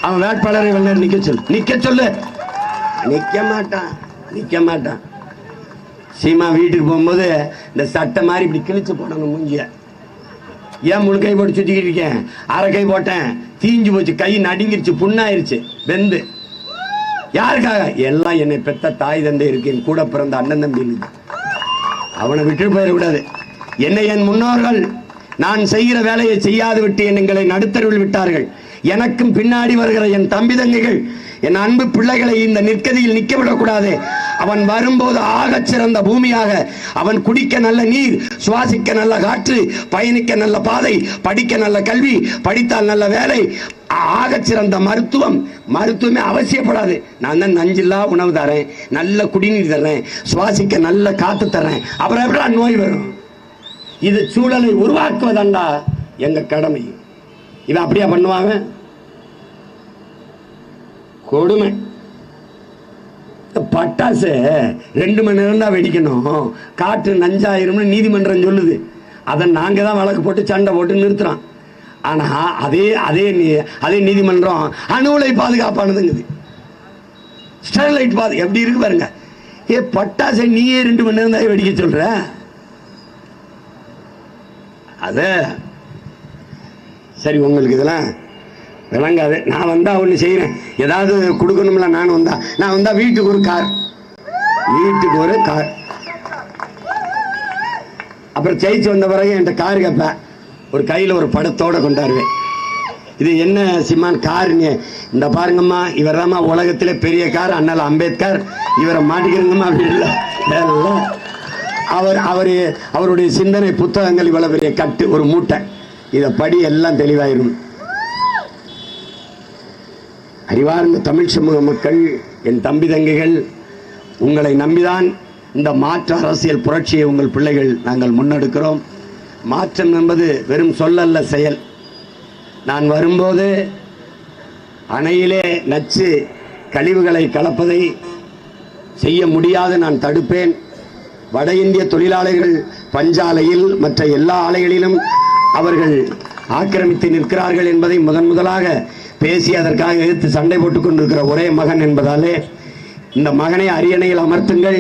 அவன் வேட்பாளரை இவ்வளவு நேரம் நிக்க சொல்லு. நிக்க மாட்டான். சீமா வீட்டுக்கு போகும்போது இந்த சட்டை மாதிரி இப்படி கிழிச்சு போடணும் மூஞ்சிய. ஏன் முழு கை போட்டு சுத்திக்கிட்டு இருக்கேன்? அரை கை போட்டேன், தீஞ்சு போச்சு, கை நடுங்கிருச்சு, புண்ணாயிருச்சு, வெந்து. யாருக்காக? எல்லாம் என்னை பெத்த தாய் தந்தை இருக்கு, என் கூட பிறந்த அண்ணன் தம்பி இருக்கு, அவனை விட்டு போயிடக்கூடாது. என்னை என் முன்னோர்கள் நான் செய்கிற வேலையை செய்யாது விட்டு எங்களை நடுத்தருவில் விட்டார்கள். எனக்கும் பின்னாடி வருகிற என் தம்பி தங்கைகள், என் அன்பு பிள்ளைகளை இந்த நிற்கதியில் நிற்க விடக்கூடாது. அவன் வரும்போது ஆகச் சிறந்த பூமியாக, அவன் குடிக்க நல்ல நீர், சுவாசிக்க நல்ல காற்று, பயணிக்க நல்ல பாதை, படிக்க நல்ல கல்வி, படித்தால் நல்ல வேலை, ஆகச் சிறந்த மருத்துவமே அவசியப்படாது. நான் தான் நஞ்சில்லா உணவு தரேன், நல்ல குடிநீர் தர்றேன், சுவாசிக்க நல்ல காத்து தர்றேன், அப்புறம் எப்படி நோய் வரும்? இது சூழலை உருவாக்குவதாண்டா எங்க கடமை. இவன் அப்படியா பண்ணுவாங்க? கொடுமை. பட்டாசு 2 மணி நேரம் தான் வெடிக்கணும், காற்று நஞ்சாயிரும்னு நீதிமன்றம் சொல்லுது. அதை நாங்க தான் வழக்கு போட்டு சண்டை போட்டு நிறுத்துறோம். ஆனா அதே நீதிமன்றம் அணுலை பாதுகாப்பானதுங்குது. ஸ்டெர்லைட் பாத் எப்படி இருக்கு பாருங்க. பட்டாசை நீயே 2 மணி நேரம் தான் வெடிக்க சொல்ற. அத சரி, உங்களுக்கு இதெல்லாம் விளங்காது. நான் வந்தா ஒன்று செய்யறேன், ஏதாவது கொடுக்கணும்ல. நான் வந்தா வீட்டுக்கு ஒரு கார், அப்புறம் ஜெயிச்சு வந்த பிறகு என்கிட்ட கார் கேட்பேன். ஒரு கையில் ஒரு படத்தோட கொண்டாடுவேன். இது என்ன சிம்மான் காருங்க? இந்த பாருங்கம்மா, இவர் தான்மா உலகத்திலே பெரிய கார், அண்ணல் அம்பேத்கர், இவரை மாட்டிக்கிறங்கம்மா. அப்படி இல்லை, அவருடைய சிந்தனை புத்தகங்கள் இவ்வளவு பெரிய கட்டு, ஒரு மூட்டை. இதை படி, எல்லாம் தெளிவாயிரும். அறிவார்ந்த தமிழ் சமூக மக்கள், என் தம்பி தங்கைகள், உங்களை நம்பிதான் இந்த மாற்று அரசியல் புரட்சியை உங்கள் பிள்ளைகள் நாங்கள் முன்னெடுக்கிறோம். மாற்றம் என்பது வெறும் சொல்லல்ல, செயல். நான் வரும்போது அணையிலே நச்சு கழிவுகளை கலப்பதை செய்ய முடியாது, நான் தடுப்பேன். வட இந்திய தொழிலாளர்கள் பஞ்சாலையில் மற்ற எல்லா ஆலைகளிலும் அவர்கள் ஆக்கிரமித்து நிற்கிறார்கள் என்பதை முதலாக பேசி அதற்காக எதிர்த்து சண்டை போட்டுக் கொண்டிருக்கிற ஒரே மகன் என்பதாலே இந்த மகனை அரியணையில் அமர்த்துங்கள்.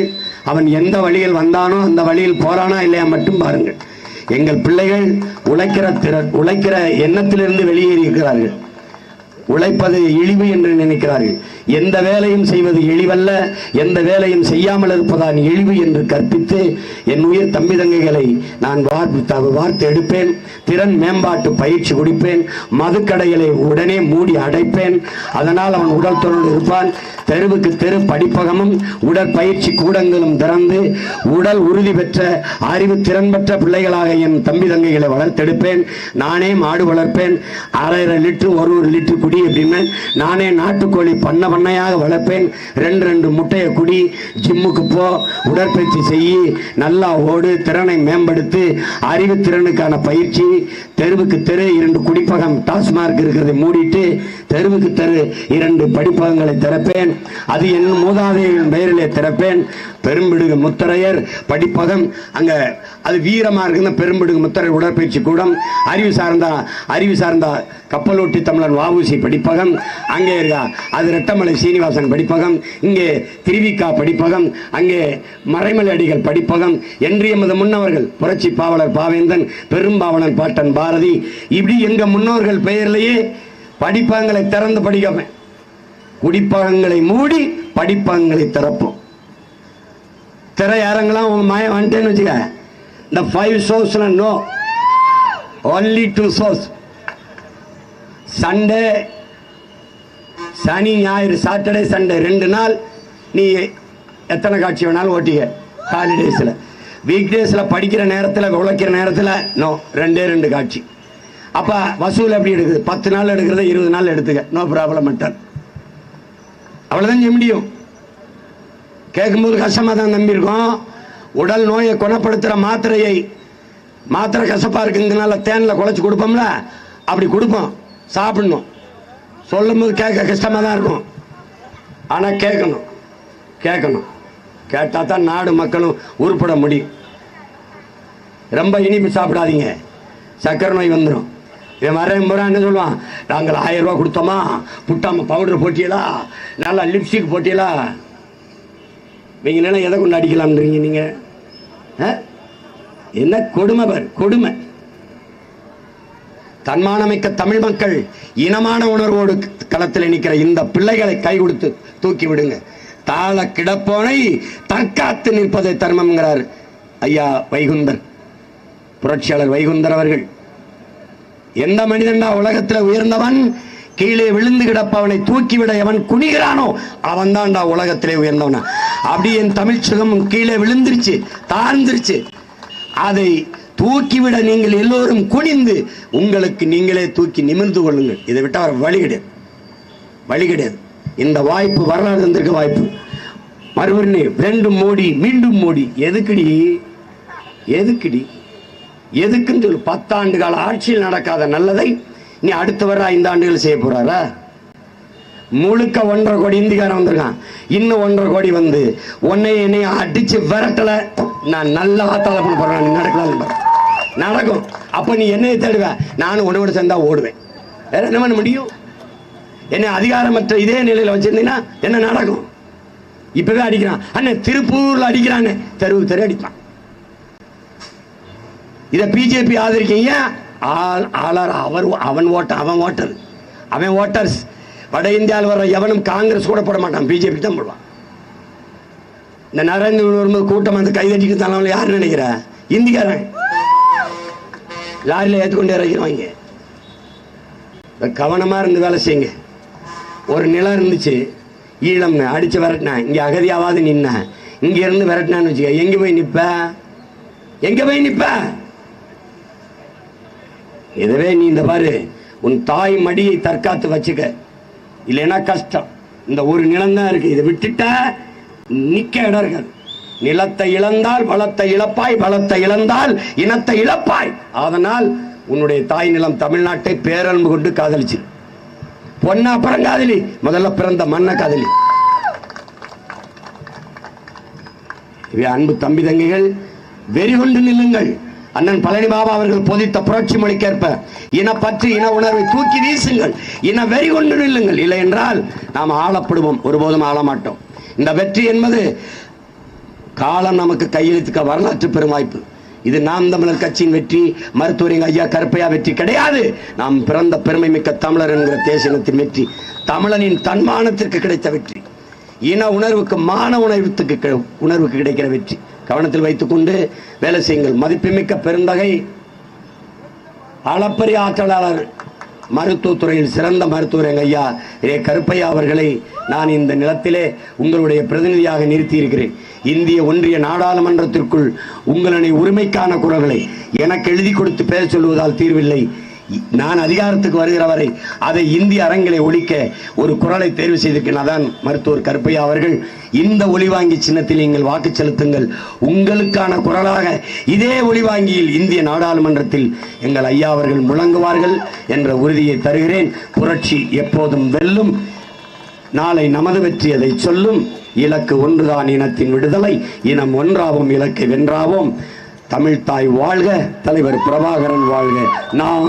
அவன் எந்த வழியில் வந்தானோ அந்த வழியில் போறானா இல்லையா மட்டும் பாருங்கள். எங்கள் பிள்ளைகள் உழைக்கிற எண்ணத்திலிருந்து வெளியேறி இருக்கிறார்கள். உழைப்பது இழிவு என்று நினைக்கிறார்கள். எந்த வேலையும் செய்வது இழிவல்ல, எந்த வேலையும் செய்யாமல் இருப்பதான் இழிவு என்று கற்பித்து என் உயிர் தம்பி தங்கைகளை நான் வார்த்து எடுப்பேன். திறன் மேம்பாட்டு பயிற்சி கொடுப்பேன். மதுக்கடைகளை உடனே மூடி அடைப்பேன். அதனால் அவன் உடல் தொழில் இருப்பான். தெருவுக்கு தெரு படிப்பகமும் உடற்பயிற்சி கூடங்களும் திறந்து உடல் உறுதி பெற்ற அறிவு திறன் பெற்ற பிள்ளைகளாக என் தம்பி தங்கைகளை வளர்த்தெடுப்பேன். நானே மாடு வளர்ப்பேன். 1.5 லிட்டர் 1 லிட்டர் குடி அப்படின்னு நானே நாட்டுக்கோழி பண்ணையாக வளர்ப்பேன். 2 முட்டையை குடி, ஜிம்முக்கு போ, உடற்பயிற்சி செய்யி, நல்லா ஓடு, திறனை மேம்படுத்து, அறிவு திறனுக்கான பயிற்சி. தெருவுக்கு தெரு 2 குடிப்பகம் டாஸ்மார்க் இருக்கிறதை மூடிட்டு தெருவுக்கு தெரு 2 படிப்பகங்களை திறப்பேன். அது என் மூதாதையின் பெயரிலே திறப்பேன். பெரும்பிடுகு முத்தரையர் படிப்பகம், அங்க அது வீரமா இருக்குன்னு பெரும்பிடுகு முத்தரையர் உடற்பயிற்சி கூடம். அறிவு சார்ந்த கப்பலோட்டி தமிழன் வாவுசி படிப்பகம் அங்கே இருக்கா. அது ரெட்டமலை சீனிவாசன் படிப்பகம். இங்கே திருவிக்கா படிப்பகம். அங்கே மறைமலை அடிகள் படிப்பகம். என்றைய முன்னவர்கள் புரட்சி பாவலர் பாவேந்தன், பெரும்பாவனன் பாட்டன் பாரதி, இப்படி எங்க முன்னோர்கள் பெயர்லேயே படிப்பகங்களை திறந்து படிக்கப்பேன். குடிப்பகங்களை மூடி படிப்பகங்களை திறப்போம். திரையரங்கெல்லாம் உங்க மாயம் வந்துட்டேன்னு வச்சுக்க. இந்த 5 shows no, only 2 shows. Sunday, சனி ஞாயிறு, சாட்டர்டே சண்டே 2 நாள் நீ எத்தனை காட்சி வேணாலும் ஓட்டிக்க. ஹாலிடேஸில், வீக் டேஸில் படிக்கிற நேரத்தில் உழைக்கிற நேரத்தில் நோ, 2 காட்சி. அப்போ வசூல் எப்படி எடுக்குது? 10 நாள் எடுக்கிறத 20 நாள் எடுத்துக்க, நோ ப்ராப்ளம் மட்டன். அவ்வளோதான் செய்ய முடியும். கேட்கும்போது கஷ்டமாக தான் நம்பியிருக்கோம். உடல் நோயை குணப்படுத்துகிற மாத்திரை கசப்பாக இருக்குங்கிறதுனால தேனில் குழச்சி கொடுப்போம்ல, அப்படி கொடுப்போம், சாப்பிடணும். சொல்லும் போது கேட்க கஷ்டமாக தான் இருக்கும். ஆனால் கேட்கணும். கேட்டால் தான் நாடு மக்களும் உருப்பட முடியும். ரொம்ப இனிப்பு சாப்பிடாதீங்க, சக்கரை நோய் வந்துடும். இவன் வரேன் போகிறான் என்ன சொல்லுவான்? நாங்கள் 1000 ரூபா கொடுத்தோமா, புட்டாம பவுடர் போட்டியலா, நல்லா லிப்ஸ்டிக் போட்டியலா. நீங்கள் என்ன எதை கொண்டு அடிக்கலாம்ன்றீங்க நீங்கள்? என்ன கொடுமை பாரு, கொடுமை. தன்மானமிக்க தமிழ் மக்கள் இனமான உணர்வோடு களத்தில் நிற்கிற இந்த பிள்ளைகளை கை கொடுத்து தூக்கி விடுங்க. தாழ கிடப்போனை தற்காத்து நிற்பதை தர்மம்ங்கிறார் ஐயா வைகுந்தர், புரட்சியாளர் வைகுந்தர் அவர்கள். எந்த மனிதன்டா உலகத்தில் உயர்ந்தவன்? கீழே விழுந்து கிடப்பவனை தூக்கிவிட எவன் குனிகிறானோ அவன் தான்டா உலகத்திலே உயர்ந்தவன. அப்படி என் தமிழ் சுகமும் கீழே விழுந்துருச்சு, தாழ்ந்துருச்சு. அதை தூக்கிவிட நீங்கள் எல்லோரும் குனிந்து உங்களுக்கு நீங்களே தூக்கி நிமிர்ந்து கொள்ளுங்கள். இதை விட்டால் வழி கிடையாது. இந்த வாய்ப்பு வரலாறு தந்திருக்க வாய்ப்பு. மறுபடியும் 2 மோடி, மீண்டும் மோடி. எதுக்குன்னு சொல்லு. 10 ஆண்டு கால ஆட்சியில் நடக்காத நல்லதை நீ அடுத்து வர 5 ஆண்டுகள் செய்ய போறாரா? முழுக்க 1.5 கோடி இந்திக்காரன் வந்திருக்கான். இன்னும் 1.5 கோடி வந்து என்னை அடிச்சு விரட்டல, நான் நல்லா ஆத்தால பண்ண போறேன். நடக்கும். அப்ப நீ என்னையை தேடுவ, நானும் உன்னோட சேர்ந்தா ஓடுவேன். வேற என்ன பண்ண முடியும்? என்னை அதிகாரமற்ற இதே நிலையில வச்சிருந்தீங்கன்னா என்ன நடக்கும்? இப்பவே அடிக்கிறான். அண்ணன் திருப்பூர்ல அடிக்கிறாங்க, தெருவு தெரு அடிப்பான். இத பிஜேபி ஆதரிக்கீங்க. அவன் ஓட்டர்ஸ். வட இந்தியாவில் வர எவனும் காங்கிரஸ் கூட போட மாட்டான், பிஜேபி தான் போடுவான். இந்த நரேந்திர வரும்போது கூட்டம் வந்து கைதட்டிக்கு தலைவர்கள் யாரு நினைக்கிற? இந்திக்காரன் லாரியில ஏற்றுக்கொண்டு இறக்கிறவாங்க. கவனமா இருந்து வேலை செய்யுங்க. ஒரு நிலம் இருந்துச்சு, ஈழம்னு அடிச்சு விரட்டினேன். இங்க அகதியாவது நின்ன, இங்க இருந்து விரட்டினான்னு வச்சுக்க, எங்க போய் நிப்ப? இதுவே நீ இந்த பாரு, உன் தாய் மடியை தற்காத்து வச்சுக்க, இல்லைன்னா கஷ்டம். இந்த ஒரு நிலம் தான் இருக்கு, இதை விட்டுட்ட நிக்க இடம் இருக்காது. நிலத்தை இழந்தால் வளத்தை இழப்பாய், வளத்தை இழந்தால் இனத்தை இழப்பாய். அதனால் உன்னுடைய தாய் நிலம் தமிழ்நாட்டை பேரன்பு கொண்டு காதலிச்சு. பொண்ணா அப்புறம் காதலி, முதல்ல பிறந்த மண்ண காதலி. அன்பு தம்பி தங்கைகள், வெறிகொண்டு நில்லுங்கள். அண்ணன் பழனி பாபா அவர்கள் பொதித்த புரட்சி மொழிக்கேற்ப இனப்பற்று, இன உணர்வை தூக்கி வீசுங்கள். இன வெறி கொண்டு நில்லுங்கள். இல்லை என்றால் நாம் ஆளப்படுவோம், ஒருபோதும் ஆள மாட்டோம். இந்த வெற்றி என்பது காலம் நமக்கு கையெழுத்துக்க வரலாற்று பெரும் வாய்ப்பு. இது நாம் தமிழர் கட்சியின் வெற்றி, மருத்துவர் ஐயா கருப்பையா வெற்றி கிடையாது. நாம் பிறந்த பெருமை மிக்க தமிழர் என்கிற தேசியத்தின் வெற்றி, தமிழனின் தன்மானத்திற்கு கிடைத்த வெற்றி, இன உணர்வுக்கு, மான உணர்வுக்கு கிடைக்கிற வெற்றி. கவனத்தில் வைத்துக் கொண்டு வேலை செய்யுங்கள். மதிப்புமிக்க பெருந்தகை, அளப்பரிய ஆற்றலாளர், மருத்துவத்துறையில் சிறந்த மருத்துவர் ஐயா கருப்பையா அவர்களை நான் இந்த நிலத்திலே உங்களுடைய பிரதிநிதியாக நிறுத்தி இருக்கிறேன். இந்திய ஒன்றிய நாடாளுமன்றத்திற்குள் உங்களுடைய உரிமைக்கான குரல்களை எனக்கு எழுதி கொடுத்து பேச சொல்வதால் தீர்வில்லை. நான் அதிகாரத்துக்கு வருகிற வரை அதை இந்திய அரங்கிலே ஒழிக்க ஒரு குரலை தேர்வு செய்திருக்கிறேன். அதான் மருத்துவர் கருப்பையா அவர்கள். இந்த ஒளிவாங்கி சின்னத்தில் நீங்கள் வாக்கு செலுத்துங்கள். உங்களுக்கான குரலாக இதே ஒளிவாங்கியில் இந்திய நாடாளுமன்றத்தில் எங்கள் ஐயா அவர்கள் முழங்குவார்கள் என்ற உறுதியை தருகிறேன். புரட்சி எப்போதும் வெல்லும். நாளை நமது வெற்றி அதை சொல்லும். இலக்கு ஒன்றுதான், இனத்தின் விடுதலை. இனம் ஒன்றாவும், இலக்கை வென்றாவும். தமிழ்தாய் வாழ்க, தலைவர் பிரபாகரன் வாழ்க. நாம்